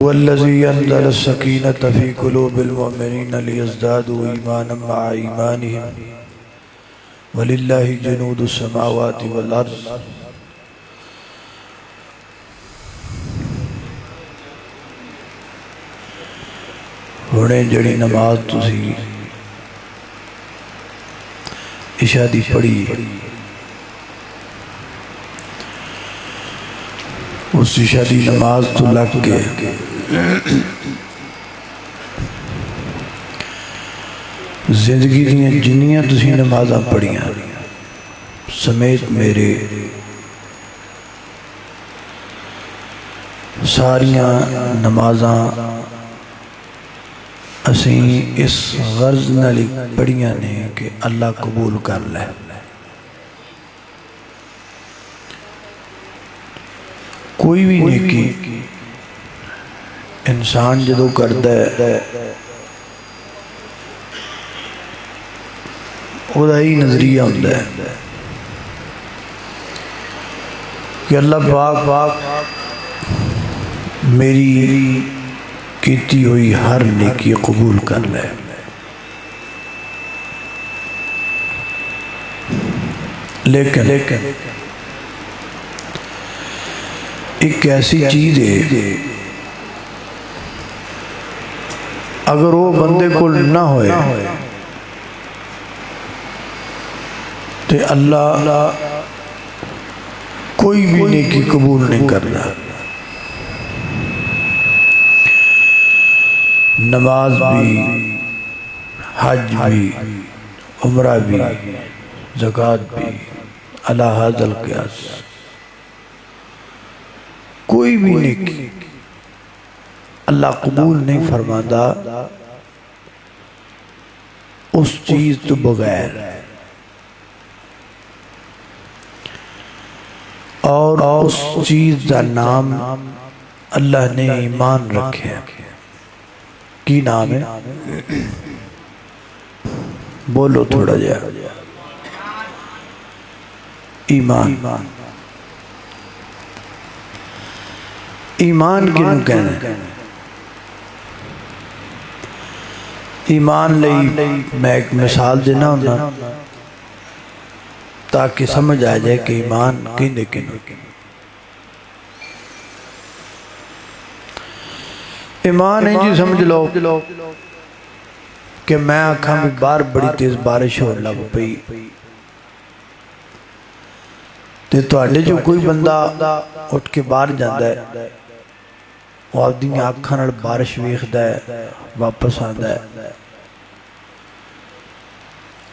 वल्लज़ी अंज़ल अस्सकीनत फ़ी क़ुलूबिल मुअमिनीन लियज़्दादू ईमानन मअ ईमानिहिम वलिल्लाहि जुनूदुस समावाति वल अर्ज़। हुणे जड़ी नमाज तुसी इशा दी पढ़ी, उस इशा दी नमाज तो लग के जिंदगी दियां जिन्नियां तुसी नमाज़ां पढ़ियां समेत मेरे सारियां नमाज़ां असी इस गर्ज नाल पढ़ियां ने कि अल्लाह कबूल कर लै। कोई भी नेकी इंसान जदों करदा है ओदा ही नजरिया हुंदा है कि अल्लाह पाक मेरी कीती हुई हर नेकी कबूल कर ले। लेकिन एक ऐसी चीज है अगर वो बंदे को ना होए तो अल्लाह कोई भी नेकी कबूल नहीं करता। नमाज भी, हज भी, उम्रा भी, ज़कात भी, अला हाज़ल क़ियास कोई भी नेकी अल्लाह कबूल नहीं फरमाता उस चीज तो बगैर। और उस चीज का नाम अल्लाह ने ईमान रखे। की नाम है? बोलो थोड़ा जा। ईमान। ईमान किनू कहना? ईमान लई मैं एक मिसाल देना होना ताकि समझ आ जाए कि ईमान किने किनू। ईमान है जी समझ लो कि मैं आखा भी बाहर बड़ी तेज बारिश हो लग पई ते तुहाडे जो कोई बंदा उठ के बाहर जाता है वो आपदी अखां नाल बारिश वेखदा है वापस आंदा है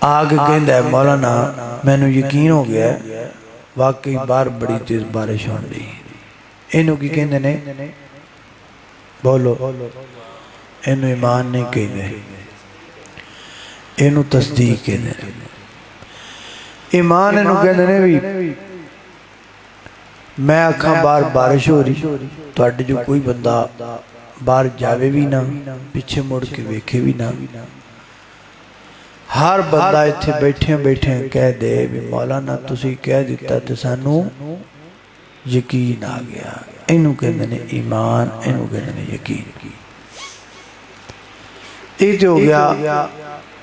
आके कहंदा है मौलाना मैनू यकीन हो गया वाकई बाहर बड़ी तेज बारिश होण लगी। इनू की कहंदे ने? बोलो। इनू ईमान नहीं कहंदे, इनू तस्दीक कहंदे ने। ईमान इनू कहंदे ने भी मैं आखा बाहर बारिश हो रही तुहाडे जो कोई बंदा बाहर जावे भी ना पिछे मुड़ के वेखे भी ना हर बंदा इत्थे बैठे बैठे कह दे भी मौलाना तुसी कह दिता ते सानू यकीन आ गया। इनू कहंदे ने ईमान, इनू कहंदे ने यकीन। ये तो हो गया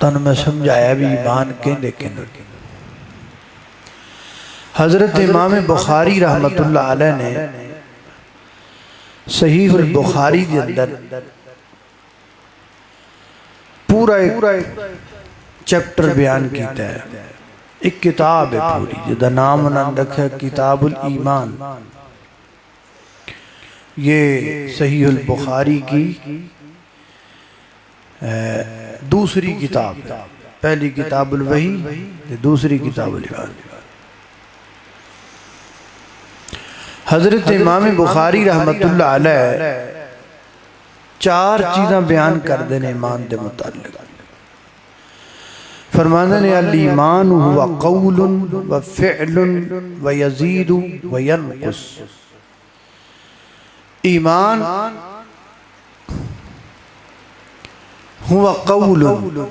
तुहानू मैं समझाया भी ईमान कहंदे किनू। हजरत इमाम बुखारी रहमतुल्लाह अलैह ने सहीहुल बुखारी के अंदर पूरा एक चैप्टर बयान किया है। एक किताब है पूरी जिसका नाम उन्होंने रखा किताबुल ईमान। ये सहीहुल बुखारी की दूसरी किताब है। पहली किताबुल वही, दूसरी किताबुल ईमान। हजरत इमाम बुखारी रहमतुल्लाह अलैह चार चीज़ां बयान करते हैं ईमान के मुतालिक। फरमाते ने अल ईमान हुवा कौलुन व फ़िअलुन व यज़ीदु व यनक़ुस। ईमान हुवा कौलुन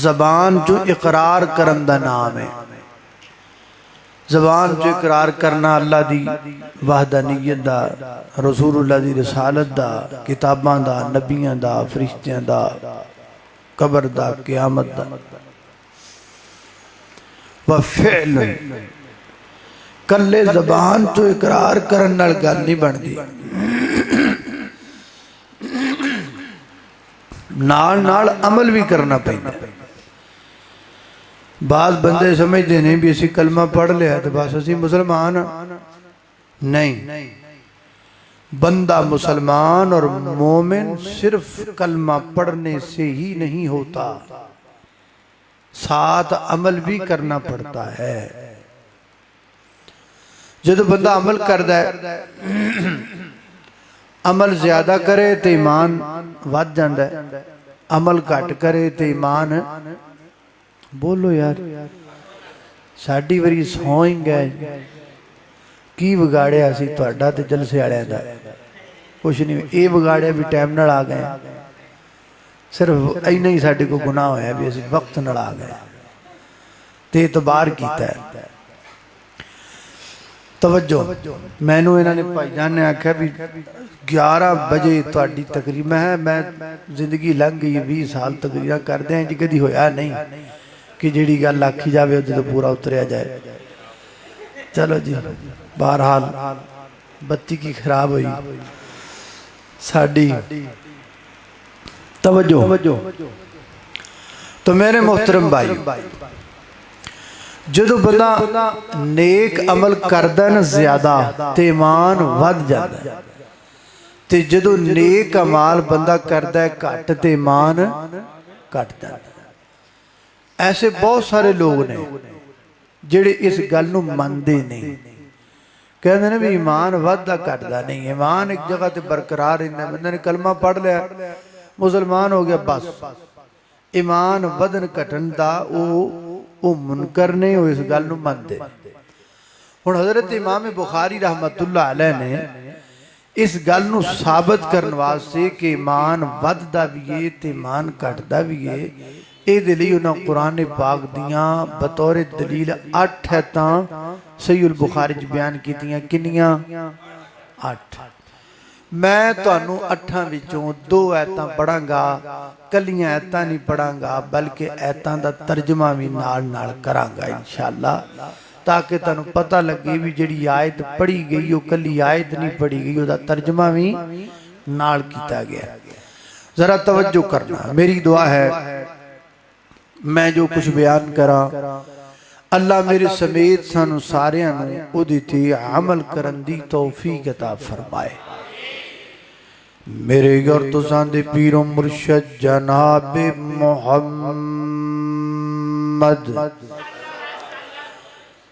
ज़बान जो इकरार करन दा नाम है, ज़बान जो इकरार करना अल्लाह दी वहदानियत दा, रसूलुल्लाह दी रसालत दा, किताबां दा, नबियां दा, फरिश्तियां दा, कबर दा, क़यामत दा। व फ़िअल कल्ले ज़बान तो इकरार करन नाल गल नहीं बनदी, नाल नाल अमल भी करना पैंदा। बाज़ बंदे समझते नहीं भी असी कलमा पढ़ लिया तो बस असी मुसलमान नहीं। बंदा मुसलमान और मोमिन सिर्फ कलमा पढ़ने से ही नहीं होता, साथ अमल भी करना पड़ता है। जब बंदा अमल करता है, अमल ज्यादा करे तो ईमान वध जाता है, अमल घट करे तो ईमान, बोलो यार साडी वारी सौ ही गए की बिगाड़िया सी तुहाडा ते जलसे वालियां दा, कुछ नहीं। ये बिगाड़िया भी टाइम नाल आ गए, सिर्फ इन्ना ही साडे को गुनाह होया भी असीं वक्त नाल आ गए ते इतबार कीता है। तवज्जो, मैनू इन्होंने भाईजान ने आख्या भी 11 बजे तुहाडी तकरीर, मैं जिंदगी लंघ गई 20 साल तकरीर करदे जी, कदी होया नहीं कि जिहड़ी गल आखी जाए उहदे तो पूरा उतरिया जाए। चलो जी, बहरहाल बत्ती की खराब हुई साडी। तवज्जो, तो मेरे मोहतरम भाई, जो बंदा नेक अमल करदा ना ज्यादा ते ईमान वध जाता है, ते जो नेक अमाल बंदा करदा है घट ते ईमान घट जाता है। ऐसे बहुत सारे लोग ने जिहड़े इस गल नूं मनदे नहीं, कहते ने भी ईमान वधदा घटदा नहीं, ईमान एक जगह ते बरकरार रहिंदा। बंदे ने कलमा पढ़ लिया, मुसलमान हो गया, बस ईमान वधन घटन दा वो मुनकर ने, वो इस गल नूं मनदे। हुण हज़रत इमाम बुखारी रहमतुल्लाह अलैह ने इस गल नूं साबित करने वास्ते कि ईमान वधदा भी है ते ईमान घटदा भी है, इहदे लई उन्हां कुरान पाक दियां बतौर दलील 8 हैतां सहीहुल बुखारी च बयान कीतियां। किन्नियां? 8। मैं तुहानूं 8 विचों 2 ऐतां पढ़ांगा, कलियां ऐतां नहीं पढ़ांगा, बल्कि ऐतां दा तर्जमा भी नाल नाल करांगा इंशाअल्लाह, ताकि तुहानूं पता लगे भी जिहड़ी आयत पढ़ी गई वो कली आयत नहीं पढ़ी गई, उसदा तर्जमा भी नाल कीता गया। जरा तवज्जो करना, मेरी दुआ है मैं जो कुछ बयान करा अल्लाह मेरे समेत सानू सारियां नूं उहदे ते अमल करन दी तौफीक अता फरमाए। मेरे और तुसां दे पीरो मुर्शद जनाब मुहम्मद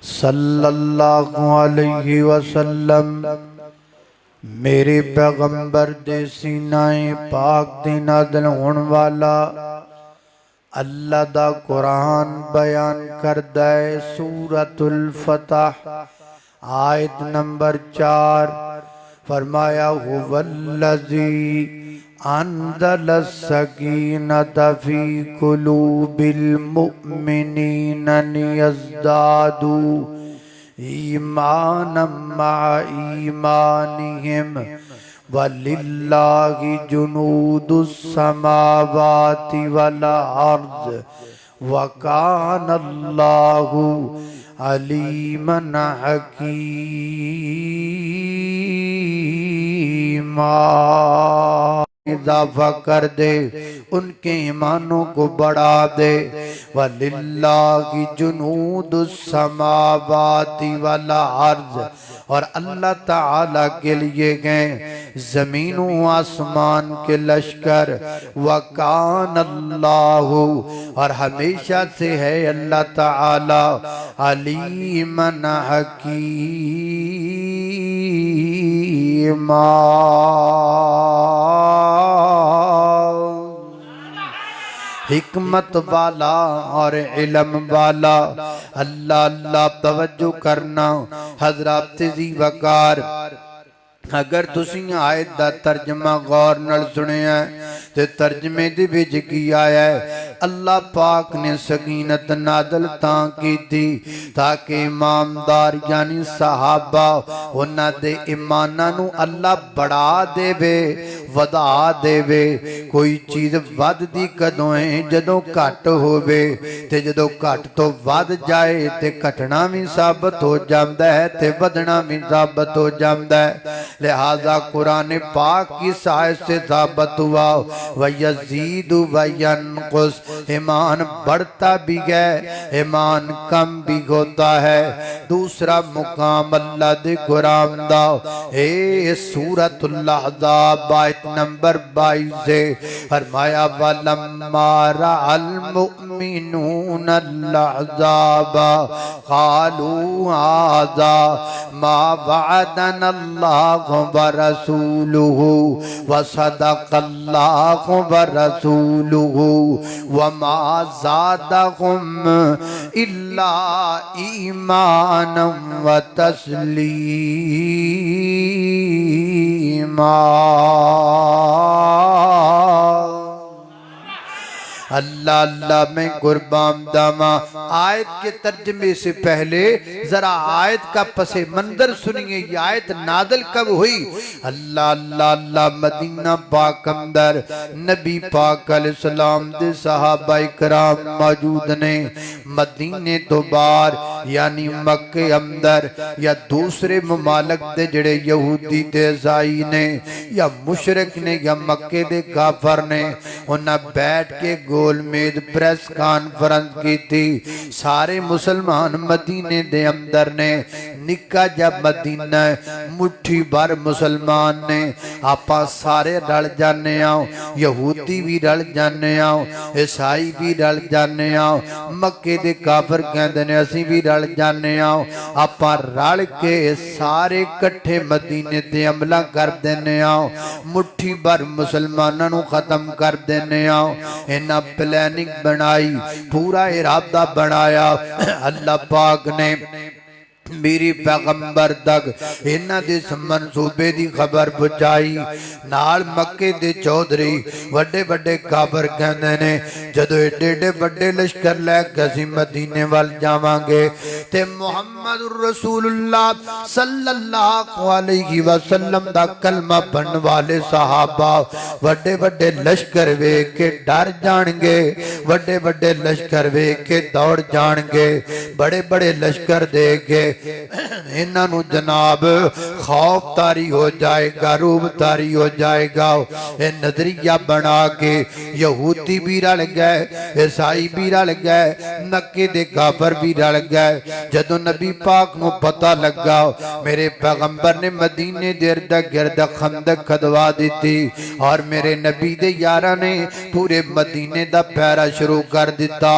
सल्लल्लाहु अलैहि वसल्लम, मेरे पैगंबर दे सीनाए पाक दे नाज़िल होने वाला अल्लाह दा कुरान बयान करदा है। सूरतुल फतह आयत नंबर 4 फरमाया, हुवल्लज़ी अंज़ल सकीनता फी कुलूबिल मुमिनीना लियज़दादू ईमानम मअ ईमानिहिम वलिल्लाहि जुनूदुस समावाति वल अर्ज़ वकानल्लाहु अलीमन हकीमा। इजाफा कर दे, उनके ईमानों को बढ़ा दे। वलिल्लाहि जुनूदुस समावाति वल अर्ज़, और अल्लाह ताला के लिए गए जमीनों आसमान के लश्कर। वकानल्लाहु, और हमेशा से है अल्लाह ताला अलीमन हकीमा। हिकमत वाला और इल्म वाला। अल्लाह अल्लाह तवज्जो करना हजरात जी वकार, अगर तुसी आयत दा तर्जमा गौर नाल सुनिया ते तर्जमे दे विच की आया है, अल्लाह पाक ने सकीनत नादल तां की थी ताकि इमामदार यानी सहाबा उन्हां दे ईमानां नूं अल्लाह बढ़ा देवे वधा देवे। कोई चीज़ वधदी कदों है जदों घट होवे ते जदों घट तो वध जाए ते घटना भी साबित हो जाता है ते वधना भी साबित हो जाता है। लिहाजा कुरान पाक की सहायता से साबित हुआ वयज़ीदु वयनकुस, ईमान बढ़ता भी है ईमान कम भी होता है। दूसरा मुकाम अल्लाह दे कुरान दा ए सूरतुल अहज़ाब आयत नंबर 22 से फरमाया वलम्मा रअल मुमिनून अल अहज़ाब क़ालू हाज़ा मा वअदना अल्लाहु व रसूलुहु व सदक़ल्लाहु व रसूलुहु व मा ज़ादहुम इल्ला ईमानन व तस्लीमा। अल्लाह अल्लाह में कुर्बान दामा। आयत के तर्जमे से पहले जरा आयत का पसे मंजर सुनिए। ये आयत नादल कब हुई? अल्लाह अल्लाह अल्लाह मदीना पाक अंदर नबी पाक अलैहिस्सलाम दे सहाबा इकराम मौजूद ने। मदीने तो बाहर यानी मक्के अंदर या दूसरे मुमालिक दे जड़े यहूदी ते ईसाई ने या मुशरिक ने या मक्के दे काफर ने उन्हें बैठ के गोलमेज प्रेस कॉन्फ्रेंस की थी। सारे मुसलमान मदीने दे अंदर ने। निक्का जब मदीना मुट्ठी भर मुसलमान ने। आपा सारे रल जाने आओ, यहूदी भी रल जाने आओ, ईसाई भी रल जाने आओ, मक्के दे काफर कहते ने असी भी रल जाने आओ। आपा रल के सारे इकट्ठे मदीने ते हमला कर देने आओ, मुट्ठी भर मुसलमानों नूं खत्म कर देने आओ। इन्हां प्लानिंग बनाई, पूरा इरादा बनाया। अल्लाह पाक ने मेरी पैगंबर तक इन्हां दे मनसूबे दी खबर पहुंचाई। नाल मक्के दे चौधरी वड्डे वड्डे काफर कहंदे ने जदों एडे एडे वड्डे लश्कर लैके असीं मदीने वल जावांगे ते मुहम्मदुर रसूलुल्लाह सल्लल्लाहु अलैहि वसल्लम दा कलमा पढ़न वाले सहाबा वड्डे वड्डे लश्कर वेख के डर जाणगे, वड्डे वड्डे लश्कर वेख के दौड़ जाणगे। बड़े बड़े लश्कर देख के इन्हां नूं जनाब खौफ तारी हो जाएगा, रूब तारी हो जाएगा। ये नजरिया बना के यहूदी भी रल गए, ईसाई भी रल गए, मक्के दे काफर भी रल गए। जदों नबी पाक नूं पता लगा मेरे पैगंबर ने मदीने दे इर्द गिर्द खंदक खदवा दी और मेरे नबी दे यारां ने पूरे मदीने दा पहरा शुरू कर दिता।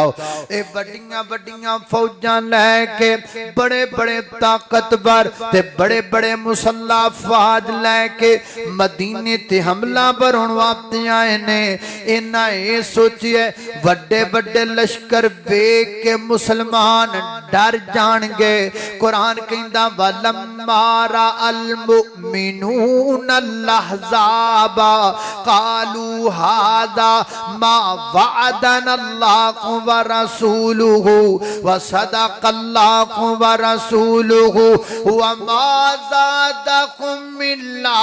ए बड़ियां बड़ियां फौजां लैके बड़े बड़े ताकतवर ते बड़े बड़े मुसल्ला फौज लैके मदीने ते हमला भरन वास्ते आए ने। इन्हां ए सोचिए वड्डे वड्डे लश्कर वेख के मुसलमान डर जाणगे। कुरान कहंदा वलम्मा रअल मुमिनून अल अहज़ाब क़ालू हाज़ा मा वअदना अल्लाहु व रसूलुहु व सदक़ल्लाहु व रसूलुहु व मा ज़ादहुम इल्ला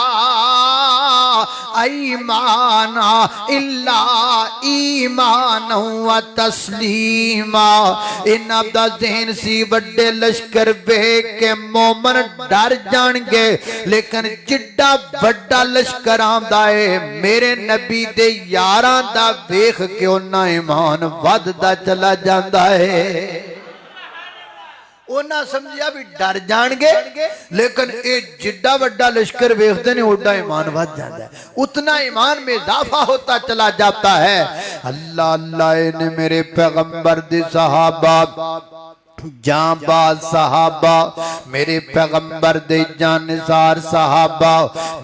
ईमाना इल्ला ईमाना व तस्लीमा। इन्हां दा ज़हन सी वड्डे लश्कर वेख के मोमन डर जाणगे, लेकिन जिड्डा वड्डा लश्कर आंदा है मेरे नबी दे यारां दा वेख के उन्हां ईमान वधदा चला जांदा है। उन्हां समझिया भी डर जाणगे, लेकिन ये जिड्डा वड्डा लश्कर वेखते ने उड्डा ईमान वध जाता है, उतना ईमान में इजाफा होता चला जाता है। अल्लाह अल्लाह ने मेरे पैगंबर दे सहाबा जांबाज सहाबा, मेरे पैगंबर दे जानसार सहाबा,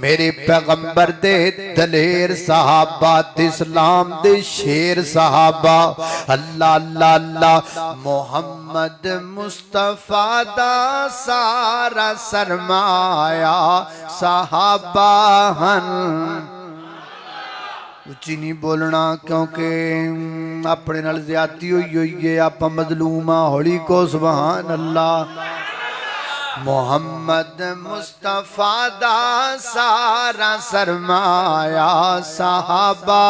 मेरे पैगंबर दे दलेर सहाबा, इस्लाम दे शेर सहाबा। अल्लाह अल्लाह अल्लाह मोहम्मद मुस्तफा दा सारा सरमाया सहाबा हन। उच्ची नहीं बोलना क्योंकि अपने नाल ज्यादती हुई है, आप मजलूम हाँ। हौली को सुभान अल्लाह। मोहम्मद मुस्तफा दा सारा सरमाया सहाबा।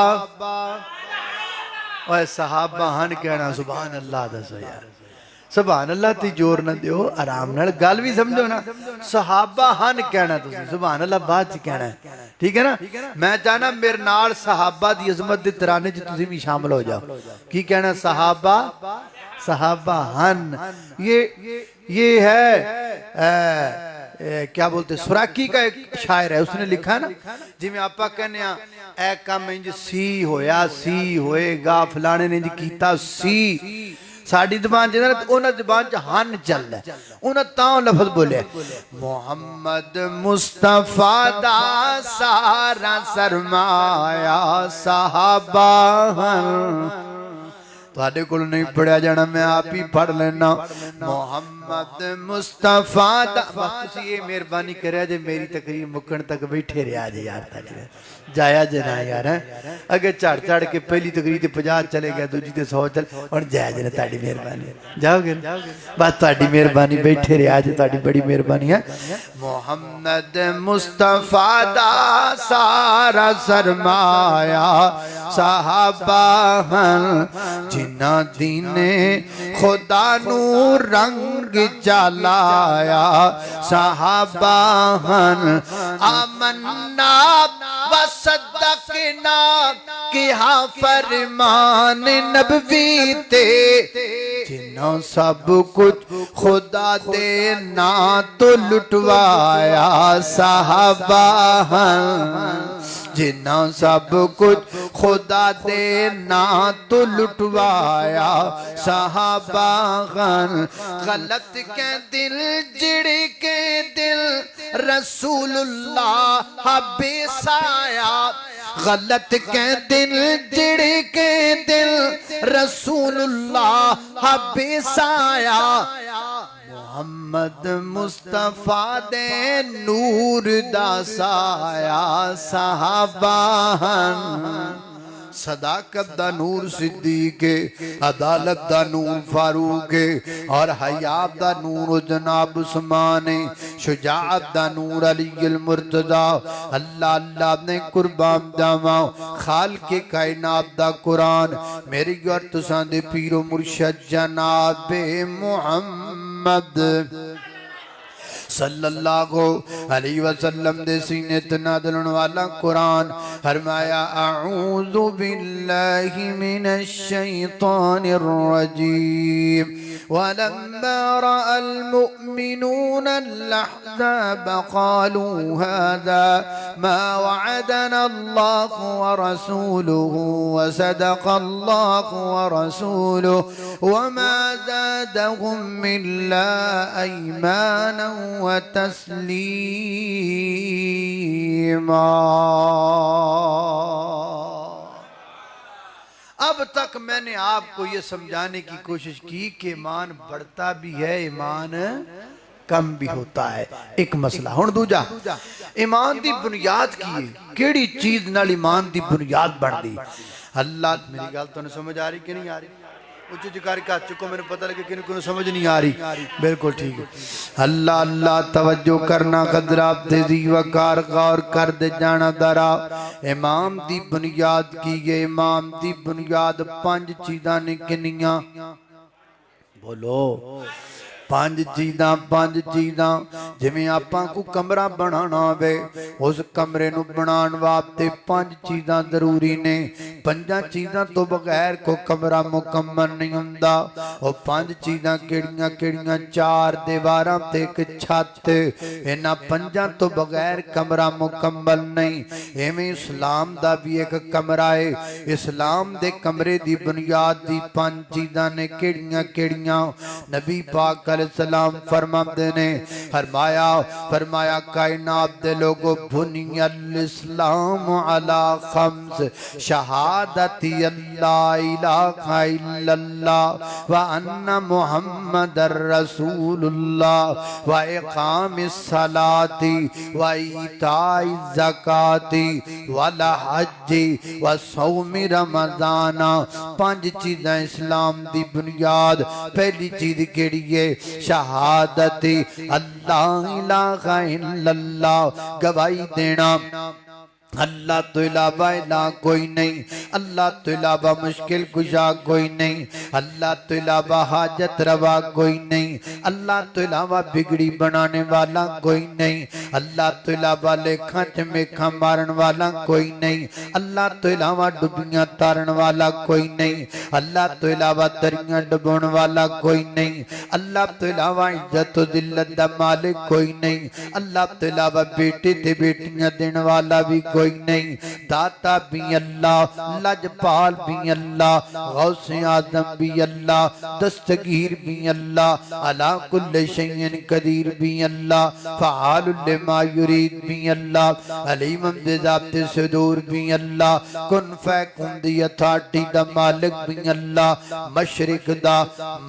ओए सहाबा हन कहना सुभान अल्लाह दसो यार, सुभान अल्लाह ती जोर न दियो, आराम नाल गल भी समझो ना। सहाबा हन कहना तुसी, सुभान अल्लाह बाद च कहना है, ठीक है ना। मैं चाहना मेरे नाल सहाबा दी अजमत दे तराने च तुसी भी शामिल हो जाओ। की कहना? सहाबा सहाबा हन। ये है क्या बोलते, सुराकी का एक शायर है, उसने लिखा है ना, जिमें आपा कहने ए कम इंज सी होया सी होएगा, फलाने ने इंज कीता सी। साड़ी जबान च उन्हें जबान च हन चलदा, उन्हें तां लफज बोले मोहम्मद मुस्तफा दा सारा सरमाया सहाबा हन। तुहाडे कोल नहीं पढ़िया जाना, मैं आप ही पढ़ लेना। मोहम्मद मुस्तफा दा, बस ये मेहरबानी करे जे मेरी तकरीर मुकन तक बैठे रहा जे यार, ताड़ी जाया जे ना यार है। अगे चढ़ चढ़ के पहली तकरीर ते 50 चले गया, दूजी ते 100 चल, और जाया जे ना, ताड़ी मेहरबानी। जाओगे बस, ताड़ी मेहरबानी, बैठे रहा जे, ताड़ी बड़ी मेहरबानी है। मोहम्मद मुस्तफा दा सारा सरमाया सहाबा हन, जिन्ना दीने खुदा नू रंग चलाया सहाबा हन। आमन्ना व सद्दक़ना किया फरमान नबवी ते, जिन्ना सब कुछ खुदा दे ना तो लुटवाया सहाबा हन, जिन्ना सब कुछ खुदा दे ना तो लुटवाया सहाबा गन। गलत के दिल जिड़ के दिल रसूलुल्लाह बेसाया, गलत के दिल जिड़ के दिल रसूलुल्लाह बेसाया। मोहम्मद मुस्तफा दे नूर दा साया सहाबा हन, सदाकत दा नूर सिद्दीक, अदालत दा नूर फारूक, और हयात दा नूर जनाब उस्मान, शुजाअत दा नूर अली अल मुर्तजा। अल्लाह अल्लाह ने कुर्बान जावा खाल के कायनात दा कुरान, मेरी और तुसां दे पीरो मुर्शद जनाब मुहम्मद सल्लल्लाहु अलैहि वसल्लम दे सीने ते नाज़िल वाला कुरान फरमाया, अऊज़ु बिल्लाहि मिनश शैतानिर रजीम। वलम्मा रअल मुमिनूना अल-अहज़ाब क़ालू हाज़ा मा वअदना अल्लाहु व रसूलुहु व सदक़ अल्लाहु व रसूलुहु व मा ज़ादहुम इल्ला ईमाना व तस्लीमा। अब तक मैंने आपको ये समझाने की कोशिश की कि ईमान बढ़ता भी है, ईमान कम भी होता है। एक मसला हुण दूजा, ईमान दी बुनियाद की है, केड़ी चीज नाल ईमान दी बुनियाद बनदी। अल्लाह, मेरी गल तुहानू समझ आ रही कि नहीं आ रही? उच्च जकार का चुको, मैंने पता लगे कि किन्नू समझ नहीं आ रही। बिल्कुल ठीक है। अल्लाह अल्लाह तवज्जो करना, कदरा तेजी वकार गौर कर दे जाना दरा। इमाम दी बुनियाद की है, इमाम दी बुनियाद 5 चीज़ां ने किनियां? बोलो, 5 चीज़ां। जिमें आपां को कमरा बनाना वे, उस कमरे नू बनाने वास्ते 5 चीज़ां जरूरी ने। 5 चीज़ां तो बगैर को कमरा मुकम्मल नहीं हुंदा। वो 5 चीज़ां केड़ियां केड़ियां? 4 दीवारां ते एक छत, इन्हां 5 तो बगैर कमरा मुकम्मल नहीं। एवें इस्लाम दा भी एक कमरा है, इस्लाम दे कमरे दी बुनियाद दी 5 चीज़ां ने केड़ियां केड़ियां? नबी पाक सलाम फरमाते ने, फरमाया कायनात दे लोगो, बुनियल इस्लाम अला खम्स, शहादत शहादती अल्लाह इलाहा इल्लल्लाह व अन्ना मुहम्मदर रसूलुल्लाह व इकामिस सलाती व इताइज ज़काती वल हज्जी व सौमी रमज़ाना। पांच चीज़ां इस्लाम दी बुनियाद। पहली चीज़ केड़ी है? शहादती अल्लाह इलाहा इल्लल्लाह, गवाही देना अल्लाह तो इलावा इला कोई नहीं, अल्लाह तो इलावा मुश्किल कुशा कोई नहीं, अल्लाह तो इलावा हाजत रवा कोई नहीं, अल्लाह तो इलावा बिगड़ी बनाने वाला कोई नहीं, अल्लाह तो इलावा लेखा चमेखा मारन वाला कोई नहीं, अल्लाह तो इलावा डुबियां तारन वाला कोई नहीं, अल्लाह तो इलावा दरियां डुबोन वाला कोई नहीं, अल्लाह तो इलावा इज्जत दिल्लत दा मालिक कोई नहीं, अल्लाह तो इलावा बेटे ते बेटियां देने वाला भी कोई नहीं, दाता भी अल्लाह, लजपाल भी अल्लाह, गौसे आजम भी अल्लाह, दस्तगीर भी अल्लाह, अला कुल्ले शैइन कदीर भी अल्लाह, फ़आलुल लिमा युरीद भी अल्लाह, अलीम बिज़ाते सुदूर भी अल्लाह, कुन फयकुन दी अथॉरिटी दा मालिक भी अल्लाह, मशरिक दा,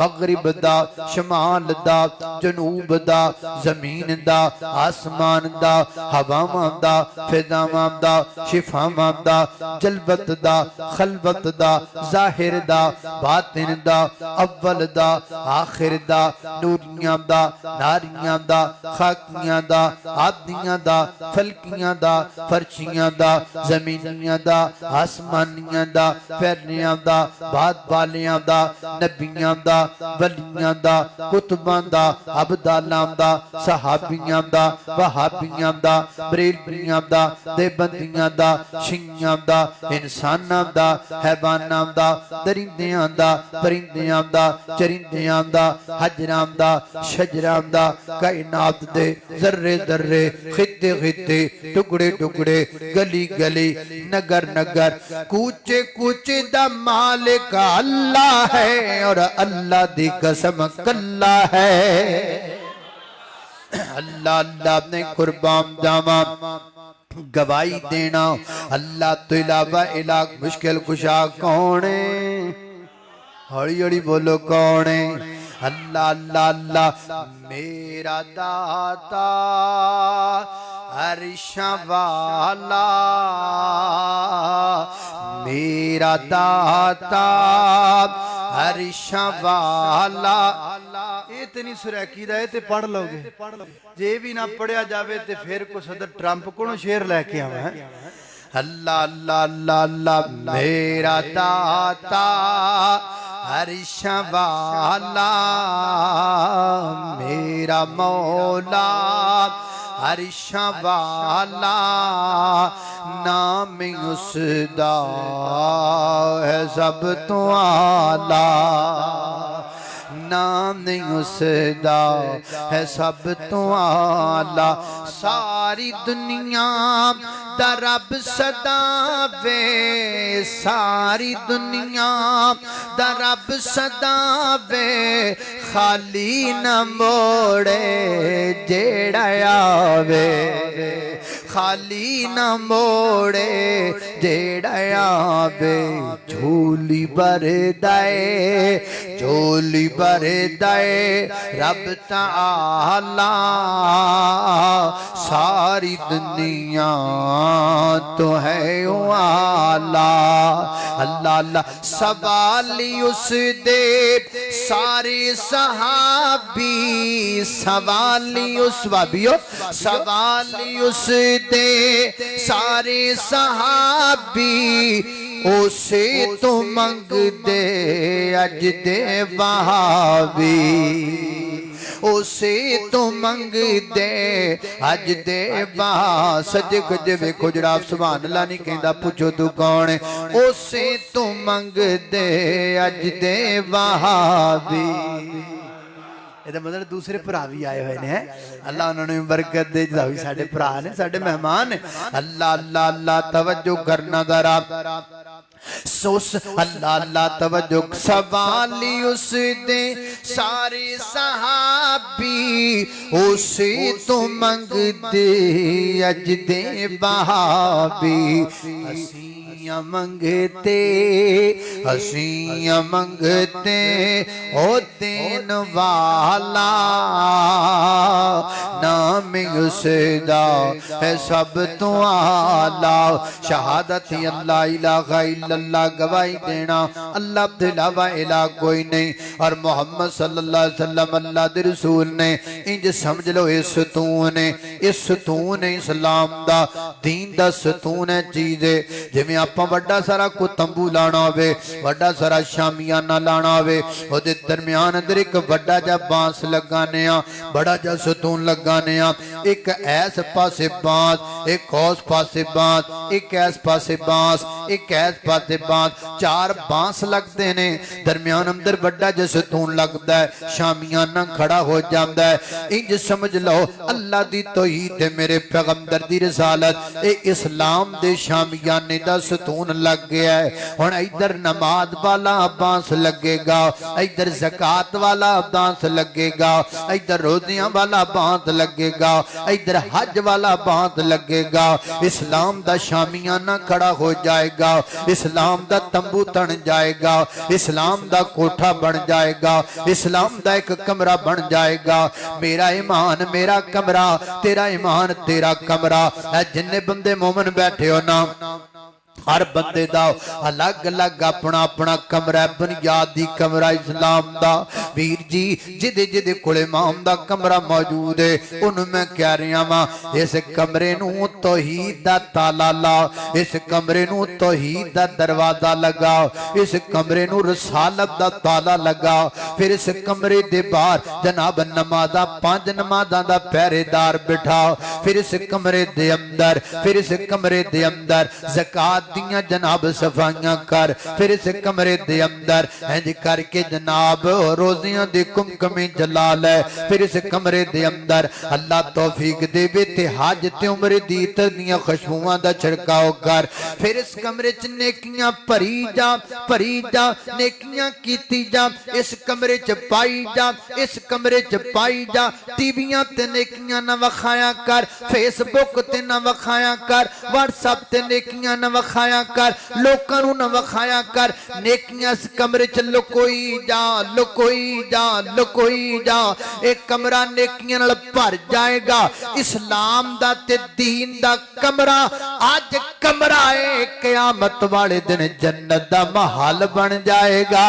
मगरिब दा, शमाल दा, जनूब दा, जमीन दा, आसमान दा, हवावां दा, फिजावां दा, शिफावां दा, जलबत दा, खलबत दा, जाहिर दा, बातिन दा, अव्वल दा, आखिर दा, नूरियां दा, नारियां दा, खाकियां दा, आदियां दा, फलकियां दा, फर्शियां दा, जमीनियां दा, आसमानियां दा, फैलियां दा, बाद वालियां दा, नबियां दा, वलियां दा, कुतबां दा, अबदालां दा, सहाबियां दा, वहाबियां दा, बरेलवियां दा, देबंदियां दा, शियां दा, इंसानां दा, हैवानां दा, दरिंदियां दा, परिंदियां दा, चरिंदियां दा, हजरां दा, शजरां दा, कायनात दे जर्रे जर्रे, खित्ते खित्ते, टुकड़े टुकड़े, गली गली, नगर नगर, कूचे कूचे दा मालिक अल्लाह है और अल्लाह दी कसम कल्ला है। अल्लाह अल्लाह ने कुर्बान जावा, गवाही देना अल्लाह तो इलावा इला मुश्किल कुशा कौन है? हौली हौली बोलो कौन है? अल्लाह अल्लाह अल्लाह मेरा दाता अरशा वाला, मेरा दाता अरशा वाला। इतनी सुरैकी दा ते पढ़ लोगे, जे भी ना पढ़िया जावे ते फिर को सदर ट्रंप को शेर लेके आवा है। अल्लाह अल्लाह अल्लाह अल्लाह मेरा दाता अरशा वाला, मेरा मौला अरशा वाला, नाम उसदा है सब तो आला, नाम नहीं उसदा है सब तो आला। सारी दुनिया दा रब सदा वे, सारी दुनिया दा रब सदा वे, खाली न मोड़े जेड़ा आवे, खाली न मोड़े जेड़ा आवे। झोली भर दे, झोली भर दे रब ताला, सारी दुनिया तो है आला। अल्लाह अल्लाह सवाली उस दे सारे सहाबी, सवाली उस वाबियो, सवाली उस दे सारे सहाबी, उसे तो मंग दे अज दे वहाबी, उसे तो मंग दे अज दे वहा। सजे खजे वेखो जरा सुभान अल्लाह नहीं कहता, पूछो तू कौन है? उसे तो मंग दे अज दे वहाबी। मतलब दूसरे भरा भी आए हुए ने, अल्लाह उन्होंने बरकत दे, साडे भरा ने, साडे मेहमान ने। अल्लाह अल्लाह अल्लाह तवज्जो करना जरा, सोस अल्लाह अल्लाह तवज्जो। सवाली उस दे सारे सहाबी, उसे तो मंग दे अज दे वहाबी। हसियां मंगते हसियां मंगते ओ देन वाला नाम उसदा है सब तो आला। शहादत अल्लाह इलाहा इल्लल्लाह गवाही देना अल्लाह के अलावा इलाह कोई नहीं। और मोहम्मद सल्लल्लाहु अलैहि वसल्लम अल्लाह दे रसूल ने इंज समझ लो इस सतून है, इस सतून है इस्लाम दा दीन दा सतून है चीज है। जिवें आपां वड्डा सारा को तंबू लाना होवे, वड्डा सारा शामियाना लाना होवे, ओदे दरम्यान अंदर एक वड्डा जा बांस लगाने आ, बड़ा जा सतून लगाने आ। एक ऐस पासे बांस, एक उस पासे बांस, एक ऐस पासे बांस, एक ऐस पासे बांस, चार बांस लगते ने, दरम्यान अंदर वड्डा जा सतून लगदा है, शामियाना खड़ा हो जाता है। इंज समझ लो अल्लाह दी तौहीद मेरे पैगंबर दी रिसालत ए इस्लाम दे शामियाने दा सतून लग गया है। हुण इधर नमाज वाला बांस लगेगा, इधर ज़कात वाला बांस लगेगा, इधर रोज़ियां वाला बांस लगेगा, इधर हज वाला बांस लगेगा। इस्लाम दा शामियाना खड़ा हो जाएगा, इस्लाम दा तंबू तन जाएगा, इस्लाम दा कोठा बन जाएगा, इस्लाम दा एक कमरा बन जाएगा। मेरा ईमान मेरा कमरा, तेरा ईमान तेरा कमरा। जिन्ने बंदे मोमन बैठे हो ना, हर बंदे दा अलग अलग अपना अपना कमरा, बुनियादी कमरा इस्लाम दा। वीर जी जिदे जिदे कोले इमाम दा कमरा मौजूद है उन्हें मैं कह रहा वा, इस कमरे नूं तौहीद दा ताला ला, इस कमरे नूं तौहीद दा दरवाजा लगा, इस कमरे नूं रसालत दा ताला लगा। फिर इस कमरे दे बाहर जनाब नमाज़ां, 5 नमाज़ां दा पहरेदार बिठा। फिर इस कमरे दे अंदर, फिर इस कमरे दे अंदर ज़कात दियां जनाब सफाइयां कर। फिर इस कमरे दे अंदर इंज करके जनाब रोजियां दी कुमकुमी जला ले। फिर इस कमरे दे अंदर अल्लाह तौफीक देवे ते हज ते उम्र दी दियां खुशबुआं दा छिड़काव कर। फिर इस कमरे च नेकियां भरी जा, भरी जा, नेकियां कीती जा, इस कमरे च पाई जा, इस कमरे च पाई जा। टीवियां ते नेकियां ना वखाया कर, फेसबुक ते ना वखाया कर, व्हाट्सएप ते नेकियां ना वखाया कर, लोकां नूं ना वखाया कर। नेकियां इस कमरे च लुकोई जा, लुकोई जा, लुकोई जा। एक कमरा नेकियां नाल भर जाएगा। इस्लाम दा ते दीन दा कमरा अज कमरा है, क़यामत वाले दिन जन्नत दा महल बन जाएगा।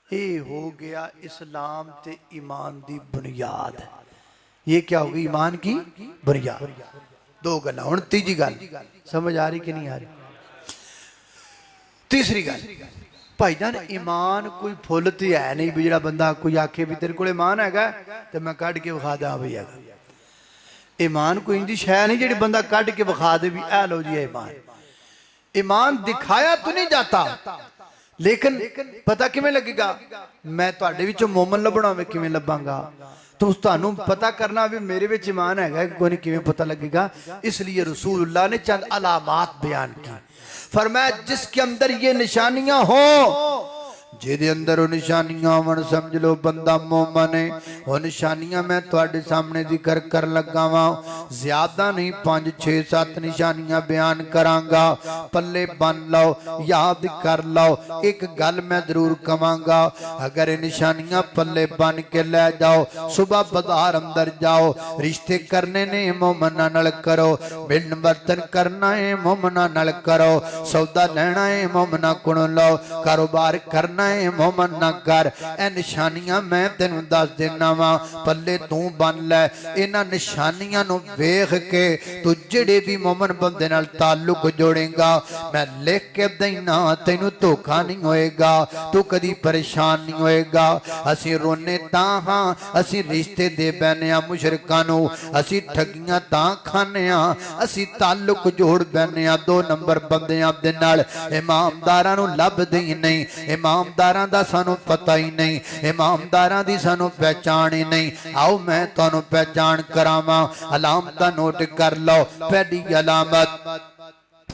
ये हो गया इस्लाम ते ईमान दी बुनियाद। ये क्या होगी? ईमान की बुनियाद। दो गल। हुण तीजी गल समझ आ रही कि नहीं आ रही? तीसरी गल, भाईजान ईमान कोई फुल तो है नहीं भी जो बंदा कोई आखे भी तेरे को ईमान है तो मैं कढ़ के विखा दा भी है। ईमान कोई इंजी शै नहीं जी बंदा कढ़ के विखा दे भी ऐ लो जी ईमान। ईमान दिखाया तो नहीं जाता, लेकिन पता किवें लगेगा? मैं तुहाडे विचों मोमन लभना मैं किवें लभांगा? तो तुहानू पता करना भी मेरे विच ईमान है कोई नहीं, किवें पता लगेगा? इसलिए रसूलुल्लाह ने चंद अलामात बयान की। फरमाया जिसके अंदर ये निशानियां हो, जिहदे अंदर वो निशानियां आवन समझ लो बंदा मोमन है। वो निशानियां मैं तुहाडे सामने जिक्र कर लगा वा, ज्यादा नहीं 5 6 7 निशानियां बयान करांगा। पल्ले बन लो, याद कर लो। एक गल मैं जरूर कवांगा, अगर ये निशानियां पल्ले बन के ले जाओ, सुबह बाजार अंदर जाओ, रिश्ते करने ने मोमना नाल करो, मिलन वर्तन करना है मोमना नाल करो, सौदा लेना है मोमना कोलों लो, कारोबार करना मोमन ना कर। ए निशानियां मैं तेन दस देना वा, पल्ले तू बन लै। इन्हां निशानियां नू वेख के तू जिहड़े भी मोमन बंदे नाल ताल्लुक जोड़ेगा, मैं लिख के देना, तेनू धोखा नहीं होएगा, तू कदी परेशान नहीं होएगा। असी रोने तां हां, असी रिश्ते दे बैने आ मुशरकां नू, असी ठगियां तां खाने आ, असी ताल्लुक जोड़ बैने आ 2 नंबर बंदियां दे नाल। इमामदारां नू लभदे ही नहीं, इमामदारां दा सानू पता ही नहीं, इमामदारां दी सानू पहचान ही नहीं। आओ मैं तुहानू पहचान करावां। अलामत नोट कर लो। पहली अलामत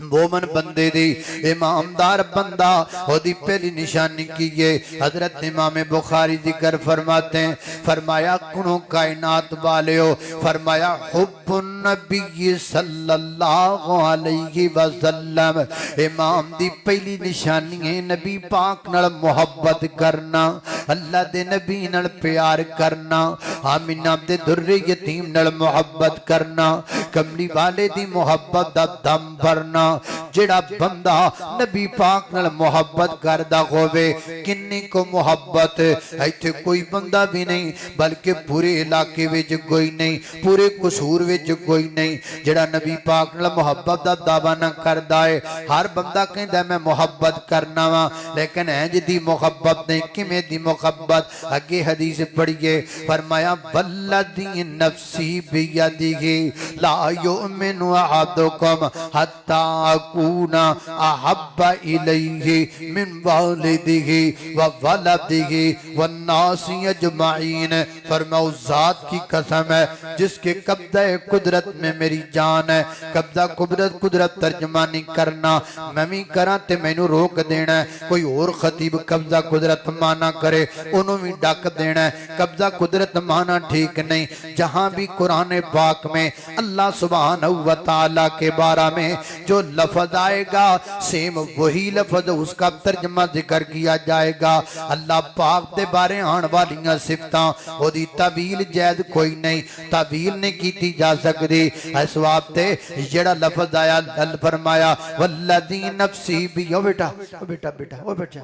मोमन बंदे दी ईमानदार बंदा ओदी पहली निशानी की है। हजरत इमाम बुखारी जिक्र फरमाते हैं, फरमाया कुनो कायनात वाले हो, फरमाया हुब्बुन नबी सल्लल्लाहु अलैहि वसल्लम। इमाम दी पहली निशानी है नबी पाक नाल मुहब्बत करना, अल्लाह दे नबी नाल प्यार करना, आमिना दे दुर्रे यतीम नाल मुहब्बत करना, कमली वाले दी मुहब्बत दा दम भरना। जेड़ा बंदा नबी पाक नाल मुहब्बत करदा होवे, किन्नी को मुहब्बत इत्थे कोई बंदा भी नहीं, बल्कि पूरे इलाके विच कोई नहीं, पूरे कसूर विच कोई नहीं जेड़ा नबी पाक नाल मुहब्बत दा दावा ना करदा है। हर बंदा कहंदा मैं मुहब्बत करना वा, लेकिन है जिदी मुहब्बत नहीं, किवें दी मुहब्बत? अगे हदीस पढ़िए, फरमाया वल्लदी नफ्सी बियदिही ला युमिनु अहदुकुम हत्ता अकूना अहब्बा इलैहि मिन वालिदिही व वलदिही वन्नासी अजमाइन। फरमाओ जात की कसम है जिसके कब्जा कुदरत में मेरी जान है। कब्जा कुदरत, कुदरत तर्जमा नहीं करना, मैं भी करा ते मैनू रोक देना है। कोई और खतीब कब्जा कुदरत माना करे उन्होंने भी डक देना है। कब्जा कुदरत माना ठीक नहीं। जहां भी कुरान पाक में अल्लाह सुब्हानहू व तआला के बारे में जो लफ्ज आएगा सेम वही लफ्ज उसका तर्जमा जिक्र किया जाएगा। अल्लाह पाक के बारे आने वाली सिफतां ओदी तवील जैद कोई नहीं, तवील नहीं की जा सकती। इस वास्ते जेड़ा लफ्ज आया फरमाया वल्लदी नफ्सी भी। ओ बेटा ओ बेटा बेटा ओ बेटा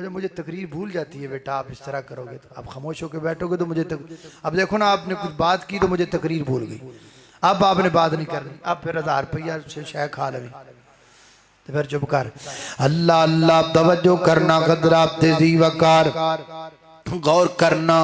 मुझे तकरीर भूल जाती है बेटा, आप इस तरह करोगे तो आप खामोश होकर बैठोगे तो मुझे अब देखो ना आपने कुछ बात की तो मुझे तकरीर भूल गई। अब आपने बात नहीं करनी, अब फिर 1000 रुपया से शायद खा लें तो फिर चुप कर। अल्लाह अल्लाह तवज्जो करना, कदरा तेजी वकार गौर करना।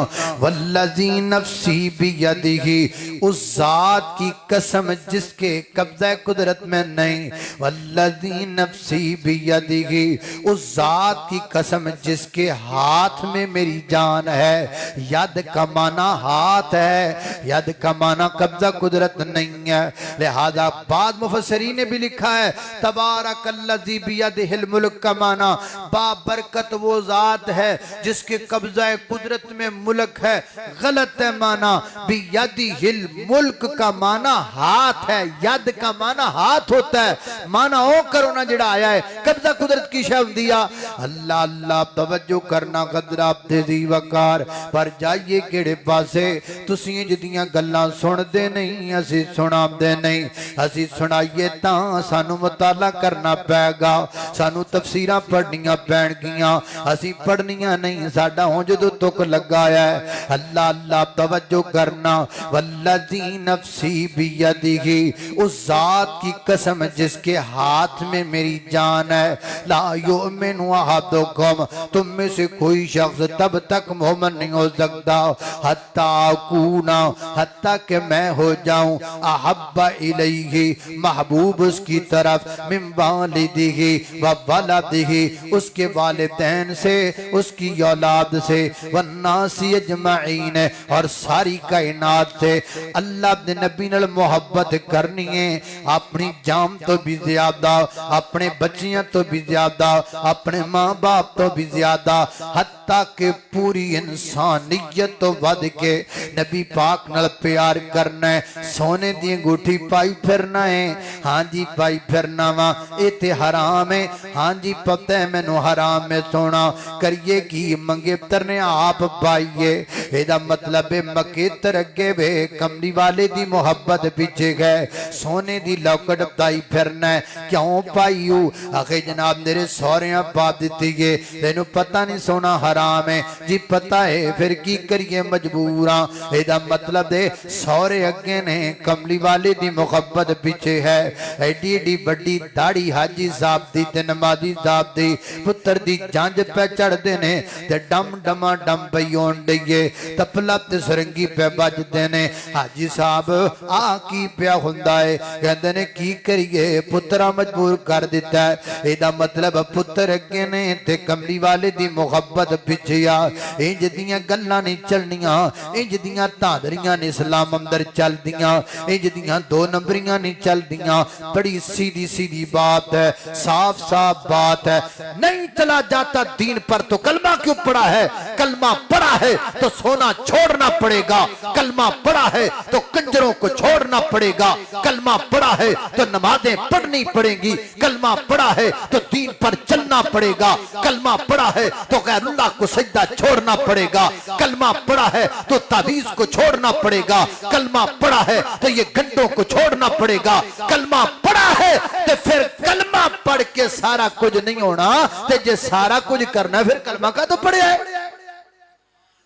वल्लज़ी नफ्सी बियदिही, उस जात की कसम जिसके कब्ज़े कुदरत में नहीं। वल्लज़ी नफ्सी बियदिही, उस जात की कसम जिसके हाथ में मेरी जान है। यद का माना हाथ है, यद का माना कब्ज़ा कुदरत नहीं है। लिहाजा बाद मुफस्सिरीन ने भी लिखा है तबारकल्लज़ी बियदिहिल मुल्क का माना बाबरकत वो जात है जिसके कब्ज़ा कुदरत में मुल्क है। गलत है माना, बियदिहिल मुल्क का माना हाथ है, यद का माना हाथ होता है। माना ओ करो ना जेड़ा आया है कब्जा कुदरत की शब्द दिया। अल्लाह अल्लाह तवज्जो करना, कदरा तेजी वकार। पर जाइए केड़े पासे तुसीं जिदियां गल्लां सुनदे नहीं, असी सुनांदे नहीं। असी सुनाइए तां सानू मुताला करना पैगा, सानू तफसीरां पढ़नियां पैणगियां। असी पढ़नियां नहीं, साडा हुण जदों तुक लगा है। अल्लाह अल्लाह तवज्जो करना। वल्लज़ी नफ्सी बियदिही, उस जात की कसम जिसके हाथ में मेरी जान है। ला युमिनु अहदुकुम, तुम में से कोई शख्स तब तक मोमिन नहीं हो सकता हत्ता अकूना, हत्ता कि मैं हो जाऊं अहब्बा इलैहि, महबूब उसकी तरफ, मिन वालिदिही व वलदिही, उसके वालिदैन से, उसकी औलाद से, वन्नासी अजमाइन, और सारी कायनात से। अल्लाह दे नबी नाल मोहब्बत करनी है अपनी जान तो भी ज्यादा, अपने बच्चियां तो भी ज्यादा, अपने माँ बाप तो भी ज्यादा, हत्ता के पूरी इंसानियत तो वध के नबी पाक नाल प्यार करना है। सोने दी अंगूठी पाई फिरना है, हाँ जी पाई फिरना वा, ये ते हराम है, हाँ जी पता है मैनू हराम है सोना। करिए की मंगे तरने आप पाइए, एदा मतलब है मकेतर अगे वे कमली वाले दी मोहब्बत पीछे गए, सोने दी लौकट पाई फिरना है। क्यों पाई हो? आखे जनाब मेरे सौरिया पा दी है, तेनू पता नहीं सोना हराम है जी, पता है फिर की करिए मजबूरा। एदा मतलब है सौरे अगे ने कमली वाले दी मोहब्बत पीछे है। एडी एडी बड़ी दाढ़ी हाजी साहब दी ते नमाजी साहब दी पुत्र दी जंज पे चढ़ते ने ते डम डमा डम पई होण डईए, तपला ते सरंगी पे बजदे ने। हाजी साहब आ की पिया हुंदा है? कहंदे ने की करिए पुत्रा मजबूर कर दिता है। एदा मतलब पुत्र अगे बैठे ने ते कमली वाले दी मुहब्बत पिछे आ इंज दियां गल्लां नहीं चलनियां इंज दियां धादरियां ने इस्लाम अंदर चलदियां इंज दियां दो नंबरियां नहीं चलदियां बड़ी सीधी सीधी बात है साफ साफ बात है नहीं चला जाता दीन पर तो कलमा क्यों पड़ा है कलमा पड़ा है तो सोना छोड़ना पड़ेगा कलमा पड़ा है तो कंजरों को छोड़ना पड़ेगा कलमा पड़ा है तो नमाजें पढ़नी पड़ेगी कलमा पड़ा है तो दीन पर चलना पड़ेगा कलमा पड़ा है तो गैरुल्लाह को सजदा छोड़ना पड़ेगा कलमा पड़ा है तो ताबीज को छोड़ना पड़ेगा कलमा पड़ा है तो ये गंडों को छोड़ना पड़ेगा कलमा पड़ा है तो फिर कलमा पढ़ के सारा कुछ नहीं होना तो जे सारा कुछ करना फिर कलमा का तो पढ़े है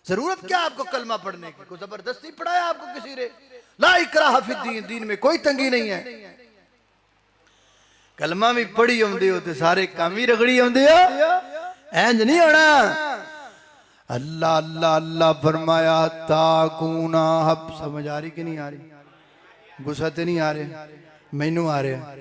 जरूरत क्या आपको कलमा पढ़ने की कोई जबरदस्ती पढ़ाया आपको किसी ने ला इकराह फिद्दीन दीन में कोई तंगी नहीं है कलमा भी पढ़ी आउंदे हो ते सारे काम ही रगड़ी आउंदे हो इंज नहीं होना अल्लाह अल्लाह अल्लाह फरमाया ताकूना हब समझ आ रही कि नहीं आ रही गुस्सा ते नहीं आ रहे मैनू आ रहा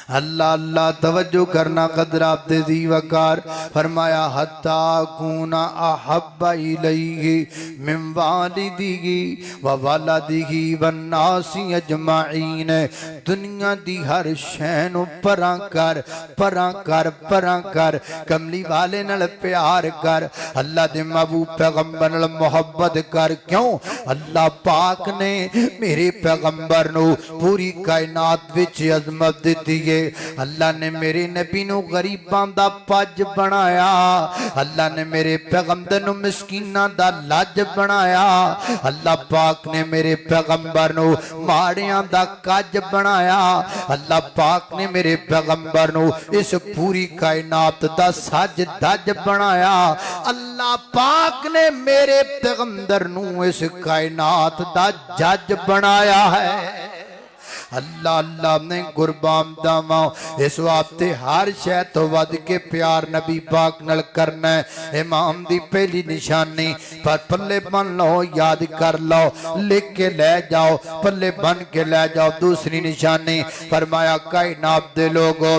अल्लाह अल्लाह तवज्जो करना कदर आपते दी वकार फरमाया हत्ता कूना अहब्बा इलैहि मिन वालिदिही व वलदिही वन नासी अजमाइन दुनिया दी हर शै नू परां कर कमली वाले नाल प्यार कर अल्लाह दे महबूब पैगंबर नाल मोहब्बत कर क्यों अल्लाह पाक ने मेरे पैगंबर नू पूरी कायनात विच अजमत दित्ती है अल्लाह ने मेरे नबी नू गरीबां दा पज बनाया अल्लाह ने मेरे पैगंबर नू मिस्कीनां दा लज बनाया अल्लाह पाक ने मेरे पैगंबर नू माड़ियां दा कज बनाया अल्लाह पाक ने मेरे पैगंबर नू इस पूरी कायनात दा सज धज बनाया अल्लाह पाक ने मेरे पैगंबर नू इस कायनात दा जज बनाया है अल्लाह अल्लाह ने कुर्बान दावा इस वास्ते हर शै तो वध के प्यार नबी पाक नाल करना है इमाम दी पहली निशानी पर पल्ले बन लो याद कर लो लिख के ले जाओ पल्ले बन के ले जाओ दूसरी निशानी फरमाया कायनात दे लोगों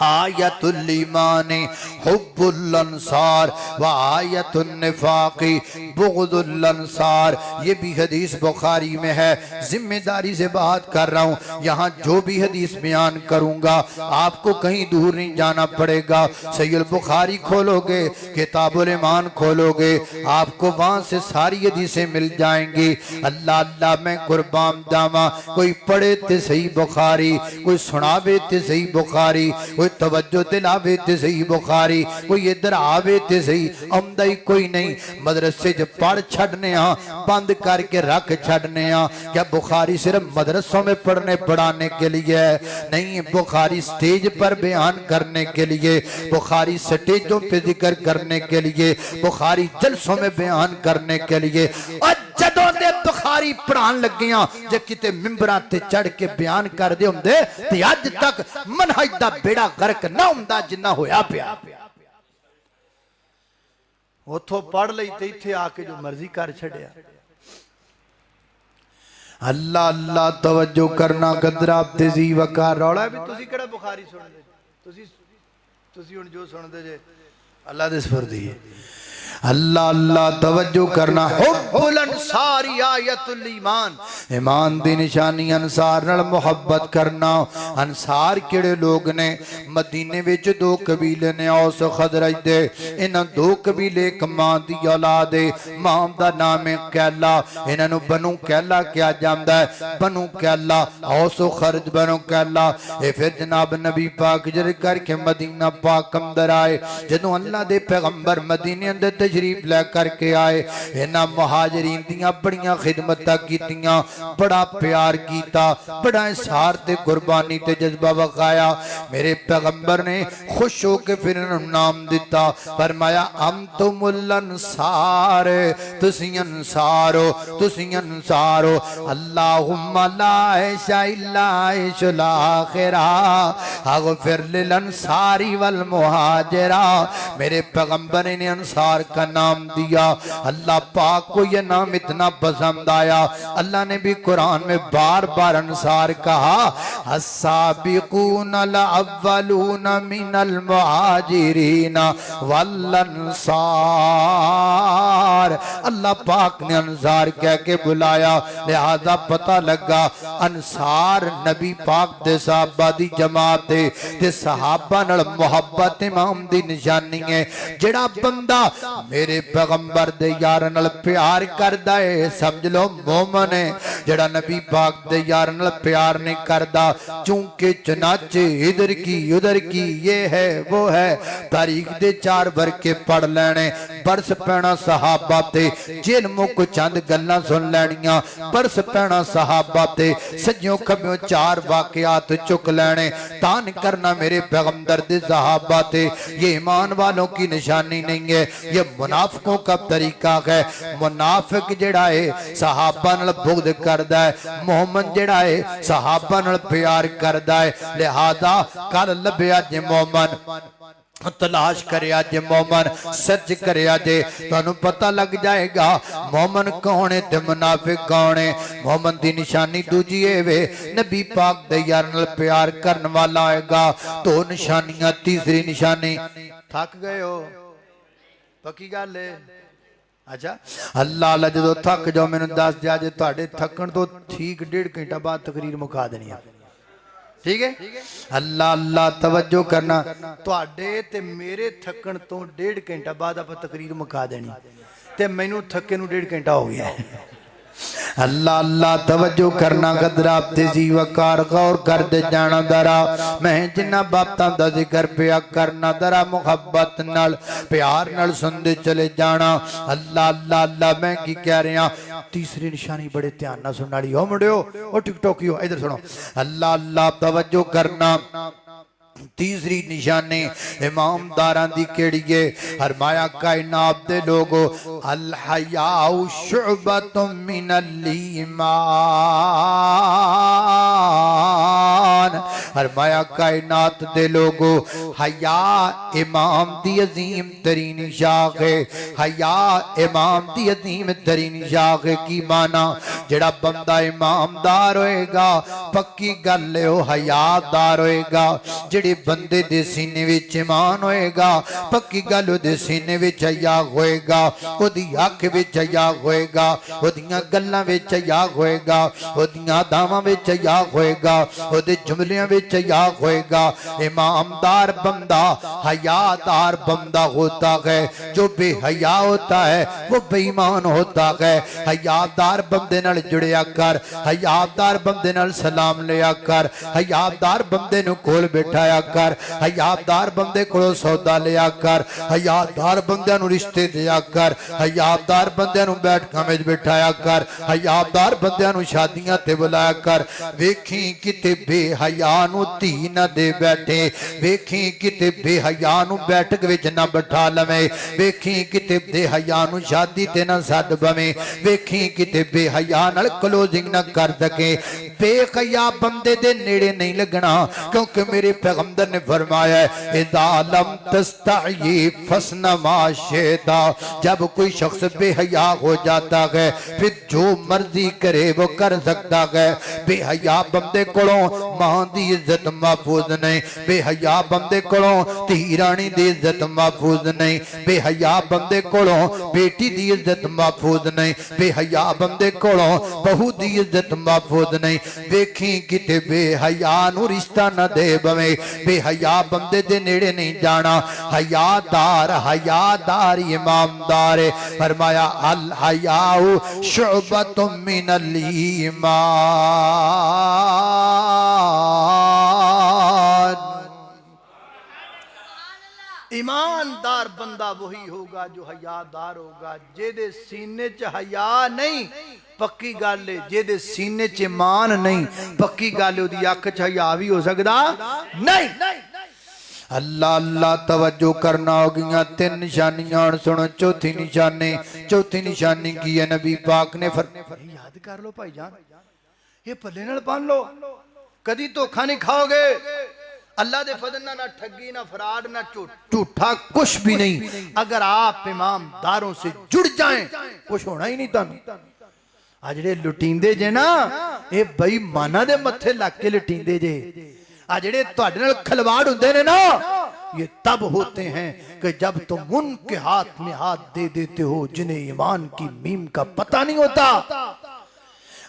आयतुल ईमानी हुब्बुल अंसार व आयतुन निफाकी बुग़्दुल अंसार ये भी हदीस बुखारी में है जिम्मेदारी से बात कर रहा हूँ यहाँ जो भी हदीस बयान करूँगा आपको कहीं दूर नहीं जाना पड़ेगा सहीह बुखारी खोलोगे किताबुल ईमान खोलोगे आपको वहाँ से सारी हदीसें मिल जाएंगी अल्लाह अल्लाह मैं कुर्बान जावा कोई पढ़े ते सही बुखारी कोई सुनावे ते सही बुखारी कोई तवज्जो दिलावे ते सही बुखारी कोई इधर आवे ते सही आंदा ही कोई नहीं मदरसे च पढ़ छड़ने बंद करके रख छड़ने क्या बुखारी सिर्फ मदरसों में पढ़ने पढ़ाने के लिए नहीं बुखारी स्टेज पर बयान करने के लिए बुखारी स्टेजों पे जिक्र करने के लिए बुखारी जलसों में बयान करने के लिए और जदों दे बुखारी पढ़ान लगियां जे किते मिंबरां ते चढ़ के बयान कर दे हुंदे ते अज तक मनहज दा बेड़ा गर्क ना हुंदा जिन्ना होया पिया उथों पढ़ लई ते इत्थे आके जो मर्जी कर छड़िया अल्लाह अल्लाह तवज्जो करना कदरा तेजी वकार रौला भी तुसी केड़ा बुखारी सुनदे तुसी हुण जो सुनदे जे अल्लाह दे सुरदी अल्लाह अल्लाह तवज्जो करना हुब्बुल अंसार आयतुल ईमान ईमान दी निशानी अंसार नाल मोहब्बत करना अंसार केड़े लोग ने मदीने विच दो कबीले ने औस खजरज दे इन्हां दो कबीले एक मां दी औलाद है मां दा नाम है कैला इन्हां नु बनु कैला कहा जांदा है बनु कैला औस खरज बनु कैला ए फिर जनाब नबी पाक जर करके मदीना पाक अंदर आए जदों अल्लाह दे पैगंबर मदीने अंदर तशरीफ लै करके आए इन्हां मुहाजिरीन दियां बड़ियां खिदमतां कीतियां बड़ा प्यार कीता बड़ा इसार ते कुर्बानी ते जज्बा वखाया मेरे पैगंबर ने खुश होकर फिर नाम दिता फरमाया अंतुमुल अंसार तुसी अंसार हो अल्लाहुम्मा ला इशा इल्ला इशुल आखिरा अगफिर लिल अंसारी वल मुहाजिरा मेरे पैगंबर ने अंसार का नाम दिया। अल्लाह पाक को यह नाम इतना पसंद आया, अल्लाह ने भी कुरान में बार बार अंसार कहा, अस्साबिकूनल अव्वलून मिनल मुहाजिरीन वल अंसार। अल्लाह पाक ने अंसार कह के बुलाया, लिहाजा पता लगा अंसार नबी पाक दे सहाबा दी जमात है ते सहाबा नाल मुहब्बत इमाम दी निशानी है। जेड़ा बंदा मेरे पैगंबर दे यार नाल प्यार करदा है समझ लो मोमन है। जेड़ा नबी पाक दे यार नाल प्यार नहीं करदा, चूंकि चनाचे इधर की उधर की, ये है वो है, तारीख दे 4 वर्के पढ़ लेने, बरस पैना सहाबा ते, जेल मुक चंद गल्लां सुन लैनियां, बरस पैना सहाबा ते, सज्जों खब्यों 4 वाकयात चुक लेने, तान करना मेरे पैगंबर दे सहाबा थे। ये ईमान वालों की निशानी नहीं है, ये मुनाफिकों का तरीका है। मुनाफिक जेड़ा है सहाबा नाल बुग़्ज़ करदा है, मोहम्मद जेड़ा है सहाबा नाल प्यार करदा है। लिहाजा कल लभ्या जे मोमन, तलाश करिया जे मोमन, सर्च करिया जे, तुहानू पता लग जाएगा मोमन कौन है ते मुनाफिक कौन है। मोमन दी निशानी दूजी है वे नबी पाक दे यार नाल प्यार करने वाला होएगा। 2 निशानियां, तीसरी निशानी, थक गए हो पक्की गल है। अच्छा अल्लाह अल्लाह जो थक जाओ मैनू दस दिया जे, तुहाडे थकण तो ठीक 1.5 घंटा बाद तकरीर मुका देनी है, ठीक है। अल्लाह अल्लाह तवज्जो करना, तुहाडे ते मेरे थकण तो 1.5 घंटा बाद आप तकरीर मुका देनी, ते मैनू थके नू 1.5 घंटा हो गया है। अल्लाह अल्लाह तवज्जो करना, गदरा तेजी वकार गौर कर दे जाना दरा। मैं जिन्ना बातां दा जिक्र पिया करना दरा मुहब्बत नाल प्यार नाल सुनदे चले जाना। अल्लाह अल्लाह अल्लाह मैं की कह रहा। तीसरी निशानी बड़े ध्यान नाल सुनने वाली, ओ मुंडियो ओ टिकटॉकियो इधर सुनो। अल्लाह अल्लाह तवज्जो करना, तीसरी निशानी इमामदारां दी केड़ी है? फरमाया कायनात दे लोगो अल हयाउ शुअबतुम मिनल ईमान। फरमाया कायनात दे लोगो हया इमाम दी अजीम तरीन शाख है। हया इमाम दी अजीम तरीन शाख है। की माना? जेड़ा बंदा इमामदार होएगा पक्की गल है ओ हयादार होएगा। जेड़े बंदे दे सीने विच ईमान होएगा पक्की गल ओदे सीने विच हया होएगा, ओदी अख विच हया होएगा, ओदियां गल्लां विच हया होएगा, ओदियां अदावां विच हया होएगा, ओदे जुमलियां विच हया होएगा। ईमानदार बंदा हयादार बंदा होता है। जो बेहया होता है वो बेईमान होता है। हयादार बंदे नाल जुड़िया कर, हयादार बंदे नाल सलाम लिया कर, हयादार बंदे नूं कोल बैठाया कर, हयादार बंदे कोलों सौदा लिया कर, हयादार बंदे नूं रिश्ते दिया कर, हयादार बंदे नूं बैठकां विच बिठाया कर, हयादार बंदे नूं शादियां ते बुलाया कर। वेखी किते बेहया नूं धी न दे बैठे, वेखी किते बेहया नूं बैठक विच ना बिठा लवे, वेखी किते बेहया नूं शादी ते ना सद बवे, वेखी किते बेहया नाल क्लोजिंग ना कर सके। बेहया बंदे दे नेड़े नहीं लगना, क्योंकि मेरे पैगंबर ने फरमाया इज़ा लम तस्तही फस्नमा शेता। जब कोई शख्स बेहया हो जाता है फिर जो मर्जी करे वो कर सकता है। बेहया बंदे कोलों मां दी इज्जत महफूज नहीं, बेहया बंदे कोलों धी रानी दी इज्जत महफूज नहीं, बेहया बंदे कोलों बेटी दी इज्जत महफूज नहीं, बेहया बंदे कोलों बहू दी इज्जत महफूज नहीं। वेखी किते बेहया नूं रिश्ता न दे बवे, बेहया बंदे दे नेड़े नहीं जाना। हयादार हयादार इमामदार है। फरमाया अल हयाउ शुअबतुम मिनल ईमान। ईमानदार बंदा वही होगा जो हयादार होगा। जेदे सीने च हया नहीं पक्की गल है, जेदे सीने च ईमान नहीं पक्की गल, ओदी अख च हया भी हो सकदा नहीं। अल्लाह अल्लाह तवज्जो करना। हो गई 3 निशानियां, सुनो चौथी निशानी। चौथी निशानी की है? नबी पाक ने याद कर लो भाईजान, ये पल्ले नाल बांध लो, कदी धोखा नहीं खाओगे। अल्लाह दे फजल ना ठगी ना फराड ना झूठा कुछ भी नहीं। अगर आप ईमानदारों से जुड़ जाएं कुछ होना ही नहीं। तुहानू आ जिहड़े लुटींदे जे ना ये बेईमानां दे मत्थे लग के लुटींदे जे। आ जिहड़े तुहाडे नाल खिलवाड़ हुंदे ने ना ये तब होते हैं कि जब तुम उनके हाथ में हाथ दे देते हो जिन्हें ईमान की मीम का पता नहीं होता।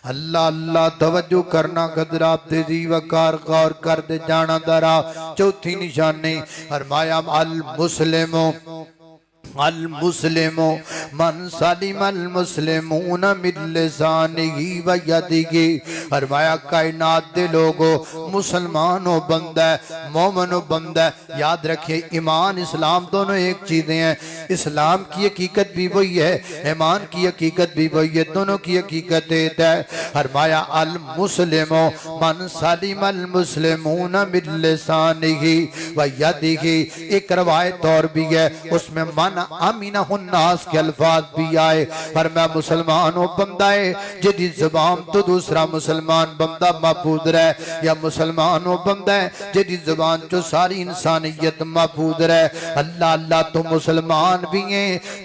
अल्लाह अल्लाह तवज्जो करना गदरा तेजी वकार गौर कर दे जाना दरा। चौथी निशानी फरमाया अल मुस्लिमो अल मुस्लिमो मन सलिम अल मुस्लिमून मिन लिसानिही व यदिही। फरमाया कायनात दे लोगो मुसलमान हो बंदा है मोमिन हो बंदा है। याद रखिए ईमान इस्लाम दोनों एक चीजें हैं। इस्लाम की हकीकत भी वही है ईमान की हकीकत भी वही है। दोनों की हकीकत एक है। फरमाया अल मुस्लिमो मन सलिम अल मुस्लिमून मिन लिसानिही व यदिही। एक रवायत और भी है उसमें मन आमीना हुन्नास के अल्फाज भी आए। पर मैं मुसलमान हो बंदा है जिदी जुबान तो दूसरा मुसलमान बंदा महफूज रहे। या मुसलमान हो बंदा है जिदी जुबान जो सारी इंसानियत महफूज रहे। अल्लाह अल्लाह तो मुसलमान भी है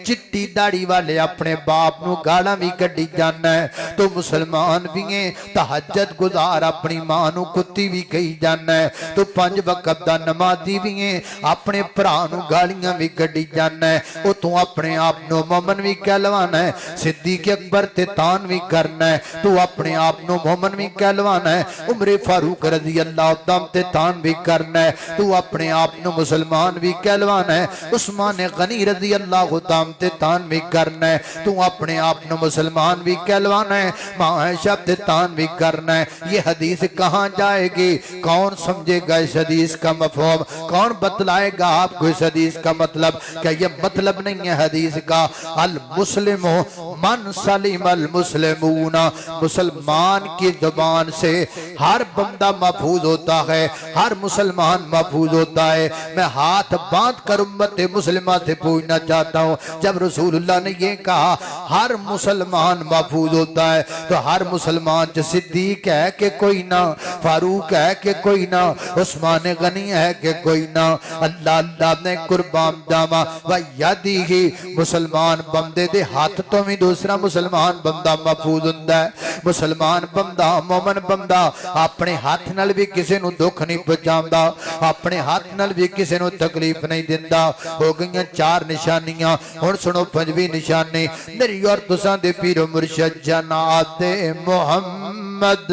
चिट्टी दाढ़ी वाले अपने बाप नू गाला भी कड्डी जाना है। तो मुसलमान भी है तहज्जुद गुजार अपनी मां नू कुत्ती भी कही जाना है। तो 5 वक्त दा नमाजी भी है अपने भरा नू गालियां भी कड्डी जाना है। वो तू अपने आप नो मोमन भी कहलवाना है। सिद्दीक अकबर ते तान भी करना है। तू अपने आप नो मोमन भी कहलवाना है। उमरे फारूक रजी अल्लाह तआला ते तान भी करना है। तू अपने आप नो मुसलमान भी कहलवाना है। उस्मान गनी रजी अल्लाह तआला ते तान भी करना है। तू अपने आप नो मुसलमान भी कहलवाना है। मां आयशा ते तान भी करना है। ये हदीस कहां जाएगी? कौन समझेगा इस हदीस का मफहूम? कौन बतलाएगा आपको इस हदीस का मतलब? क्या ये मतलब नहीं है हदीस का अल मुस्लिमो मन सलिम अल मुस्लिमूना। मुसलमान की जुबान से हर बंदा महफूज होता है हर मुसलमान महफूज होता है। मैं हाथ बांध कर उम्मत मुस्लिमा से पूछना चाहता हूँ जब रसूलुल्लाह ने ये कहा हर मुसलमान महफूज होता है तो हर मुसलमान जो सिद्दीक है कि कोई ना, फारूक है कि कोई ना, उस्मान गनी है कि कोई ना। अल्लाह अल्लाह ने कुर्बान जावा व यदी ही मुसलमान बंदे दे हाथ तो भी दूसरा मुसलमान बंदा महफूज हुंदा है। मुसलमान बंदा मोमन बंदा अपने हाथ नाल भी किसी नू दुख नहीं पहुंचांदा अपने हाथ नाल भी किसी नू तकलीफ नहीं दिंदा। हो गईयां 4 निशानियां। हुण सुनो 5वीं निशानी मेरी और तुसां दे पीर मुर्शिद जनाब मुहम्मद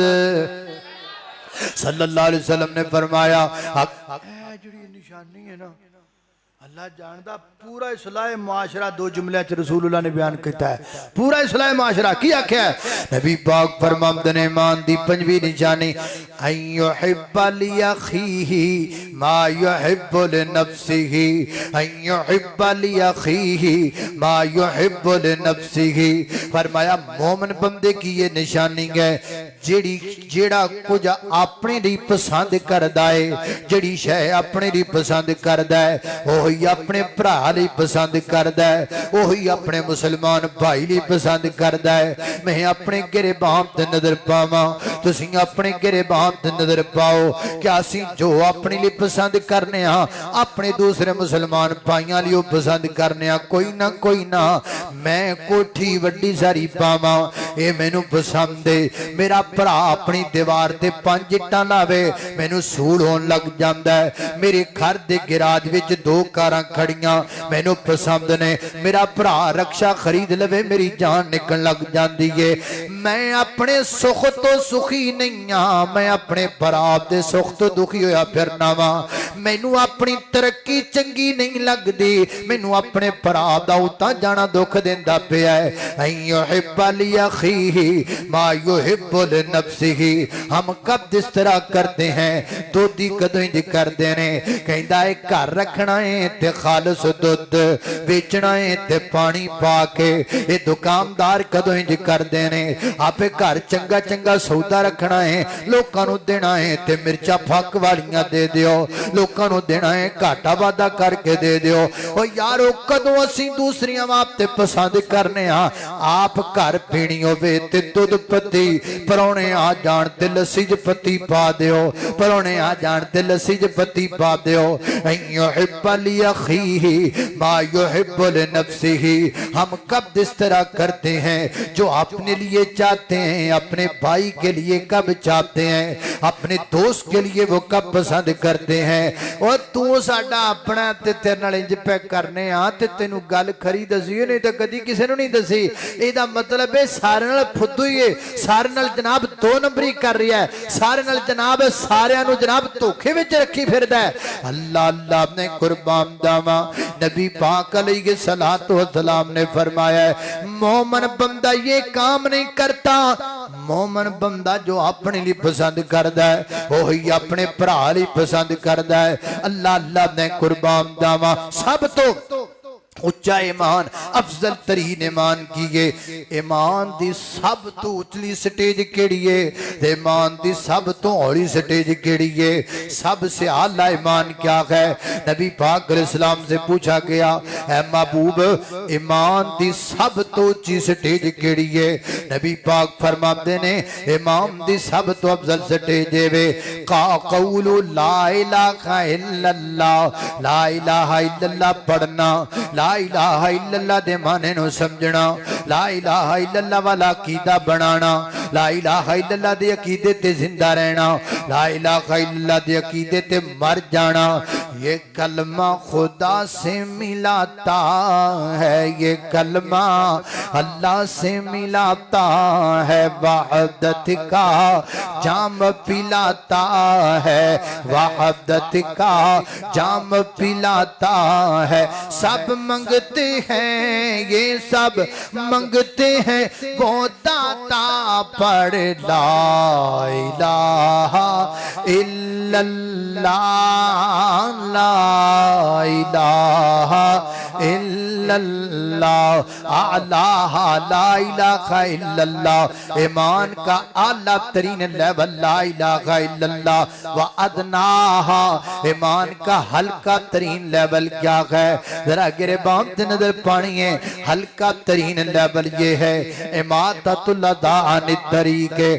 सल्लल्लाहु अलैहि वसल्लम ने फरमाया जिहड़ी निशानी है ना अल्लाह जानदा पूरा इस्लाह मुआशरा 2 जुमले च रसूलुल्लाह ने बयान किया है। पूरा इस्लाह मुआशरा की आख्या है नबी पाक फरमांदे ने ईमान दी 5वीं निशानी अय्युहिब्बा लिअखीही मा युहिब्बु लिनफ्सिही अय्युहिब्बा लिअखीही मा युहिब्बु लिनफ्सिही। फरमाया मोमिन बंदे की ये निशानी है जेड़ा कुछ अपने लिए पसंद करदा है जेड़ी शय अपने लिए पसंद करदा है वही अपने भरा लिए पसंद करदा है वही अपने मुसलमान भाई लिए पसंद करदा है। मैं अपने गिरबान ते नजर पावां तुसीं अपने गिरबान ते नजर पाओ कि असीं जो अपने लिए पसंद करने अपने दूसरे मुसलमान भाइयों लिए पसंद करने कोई ना मैं कोठी वड्डी सारी पावां ये मैनू पसंद है। मेरा भरा अपनी दीवार ते 5 इट्टां लावे मैनू सूल होन लग जांदा है। मेरे घर दे गिराज विच 2 कारां खड़ियां मैनू पसंद ने। मेरा भरा रक्षा खरीद लवे मेरी जान निकल लग जाती है। मैं अपने सुख तो सुखी नहीं हाँ मैं अपने भरा दे सुख तो दुखी होया फिरना वा। मैनू अपनी तरक्की चंगी नहीं लगती मैनू अपने भरा दा उतां जाना दुख देंदा पिया है। अय्युहिब्बा लिअखीही मा युहिब्बु लिनफ्सिही। हम कब इस तरह करते हैं दोधी कदों इंज करते ने कहंदा है घर रखना है ते खालस दुध बेचना है ते पानी पा के। ये दुकानदार कदों इंज करते ने आपे घर चंगा चंगा सौदा रखना है लोकां नू देना है ते मिर्चा फक वालियां दे दियो लोगों को देना है घाटा वादा करके दे दियो। ओ यारो कदों असीं दूसरियां वास्ते पसंद करने आप घर पीनी होवे ते दुध पत्ती परौने आ जान ते लस्सी च पत्ती पा दियो, परौने आ जान ते लस्सी च पत्ती पा दियो। युहिब्बु लिअखीही मा युहिब्बु लिनफ्सिही। हम कब इस तरह करते हैं जो अपने लिए चाहते हैं, अपने भाई के लिए कब चाहते हैं, अपने दोस्त के लिए वो कब पसंद करते हैं। और तू साडा अपना ते तेरे नाल इंज पे करने आ ते तेनू गल खरी दसी नहीं तो कदी किसी नहीं दसी। ਇਹਦਾ मतलब है सारे नाल फुद्दू ही है, सारे नाल जनाब दो नंबरी कर रहा है, सारे नाल जनाब सारियां नू जनाब धोखे विच रखी फिरदा है। अल्लाह अल्लाह ने कुर्बान जावा नबी पाक अलैहिस्सलातु वस्सलाम ने फरमाया है मोमिन बंदा ये काम नहीं करता, मोमिन बंदा जो अपने लिए पसंद करता है वही अपने भरा लिए पसंद करता है। अल्लाह अल्लाह ने कुर्बान जावा सब तो उच्चा ईमान अफजल तरीन ईमान की है। ईमान दी सब तो उचली स्टेज केड़ी है, ईमान दी सब तो हौली स्टेज केड़ी है, सबसे आला ईमान क्या है। नबी पाक अलैहिस्सलाम से पूछा गया है महबूब ईमान दी सब तो ऊंची स्टेज केड़ी है। नबी पाक फरमाते ने ईमान दी सब तो अफजल स्टेज है का कौलु ला इलाहा इल्लल्लाह, ला इलाहा इल्लल्लाह पढ़ना, ला इलाहा इल्लल्लाह दे माने नु समझना, ला इलाहा इल्लल्लाह वाला अकीदा बनाना, ला इलाहा इल्लल्लाह दे अकीदे ते जिंदा रहना, ला इलाहा इल्लल्लाह दे अकीदे ते मर जाना। ये कलमा खुदा से मिलाता है, ये कलमा अल्लाह से मिलाता है, वहदत का जाम पिलाता है, वहदत का जाम पिलाता है। सब मंगते हैं ये सब मंगते हैं वो दाता पर ला इलाहा इल्लल्लाह, ला इलाहा इल्लल्लाह, आला ला इलाहा इल्लल्लाह। ईमान का आला तरीन लेवल ला इलाहा इल्लल्लाह व अदनाहा, ईमान का हल्का तरीन लेवल क्या है जरा गिरबान से नजर पानी है। हल्का तरीन लेवल ये है इमाततुल अदान तरीके,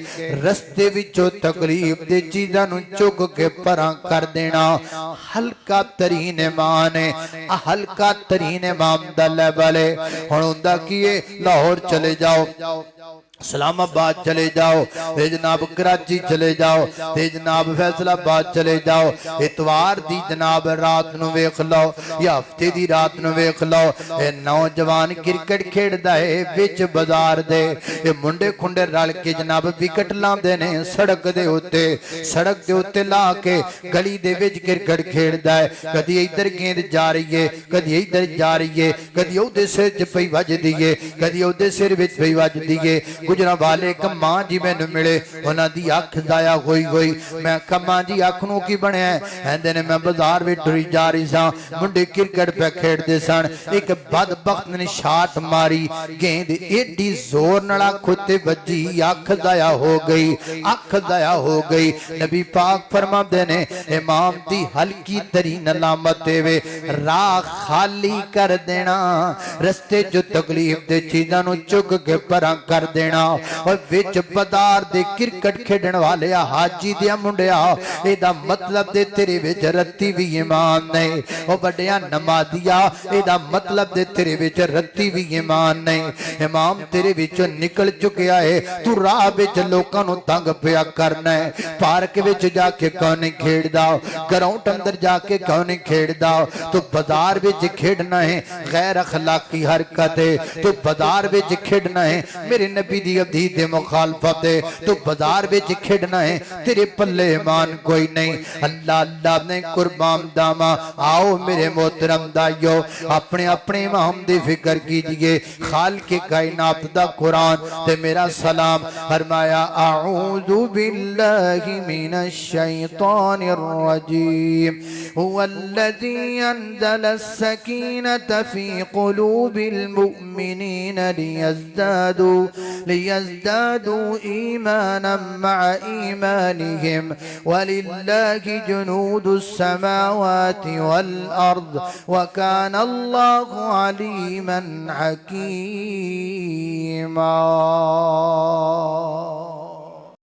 रस्ते विचों तकलीफ दे चीज़ां नूं चुक के परां कर देना हल्का तरीन ईमान है। हल्का तरीन ईमान दा लेवल है। हुण हुंदा की है लाहौर चले जाओ, इस्लामाबाद चले जाओ, जनाब कराची चले जाओ, जनाब फैसलाबाद चले जाओ, इतवार दी जनाब रात नूं वेख लो या हफ्ते दी रात नूं वेख लो, नौजवान क्रिकेट खेडदा है विच बाजार दे, मुंडे खुंडे रल के जनाब विकेट लांदे ने सड़क दे उत्ते ला के गली दे विच क्रिकेट खेडदा है। कदी इधर गेंद जा रही है, कदी इधर जा रही है, कदी ओदे सिर च पई वजदी है, कदी ओदे सिर विच पई वजदी है। गुजरा वाले कम्मा जी मैनू मिले, उन्हां दी अख जाया होई मैं कम्मा जी अख नूं की बनया कहंदे ने मैं बाजार विच टुरी जा रही सां, मुंडे क्रिकेट पे खेडदे सन, एक बदबख्त ने शाट मारी, गेंद एडी जोर नाल अख उत्ते वजी, अख जाया हो गई, अख जाया हो गई। नबी पाक फरमाते ने इमाम दी हल्की तरीन अलामत वे राह खाली कर देना, रस्ते जो तकलीफ दे चीज़ां नूं चुक के परां कर देना। और विच बाजार दे क्रिकेट खेडण वाले हाजी दिया मुंडिया, एदा मतलब दे तेरे विच रत्ती भी ईमान नहीं। ओ बड़िया नमाजिया, एदा मतलब दे तेरे विच रत्ती भी ईमान नहीं। इमाम तेरे विचों निकल चुकिया है, तू राह विच लोकां नूं तंग पिया करना है, पार्क विच जाके क्यों नहीं खेडदा, ग्राउंड अंदर जाके क्यों नहीं खेडदा, तू बाजार विच खेडना है, गैर अखलाकी हरकत है, तू बाजार विच खेडना है, मेरे नबी दी हदीस दे मुखालफत है, तू बाजार विच खेडना है, तेरे पल्ले ईमान कोई नहीं। अल्लाह अल्लाह ने कुर्बान दामा। आओ मेरे मोहतरम दाइयो अपने अपने इमाम दी फिक्र कीजिए। खालिक़े कायनात दा कुरान ते मेरा सलाम फरमाया अऊज़ु बिल्लाहि मिनश शैतानिर रजीम हुवल्लज़ी अंज़लस सकीनत फी क़ुलूबिल मुमिनीन लियज़्दादू लियज़दादू ईमाना मअ ईमानिहिम वलिल्लाहि जुनूदुस समावाति वल अर्द व काना अल्लाहु अलीमन हकीमा।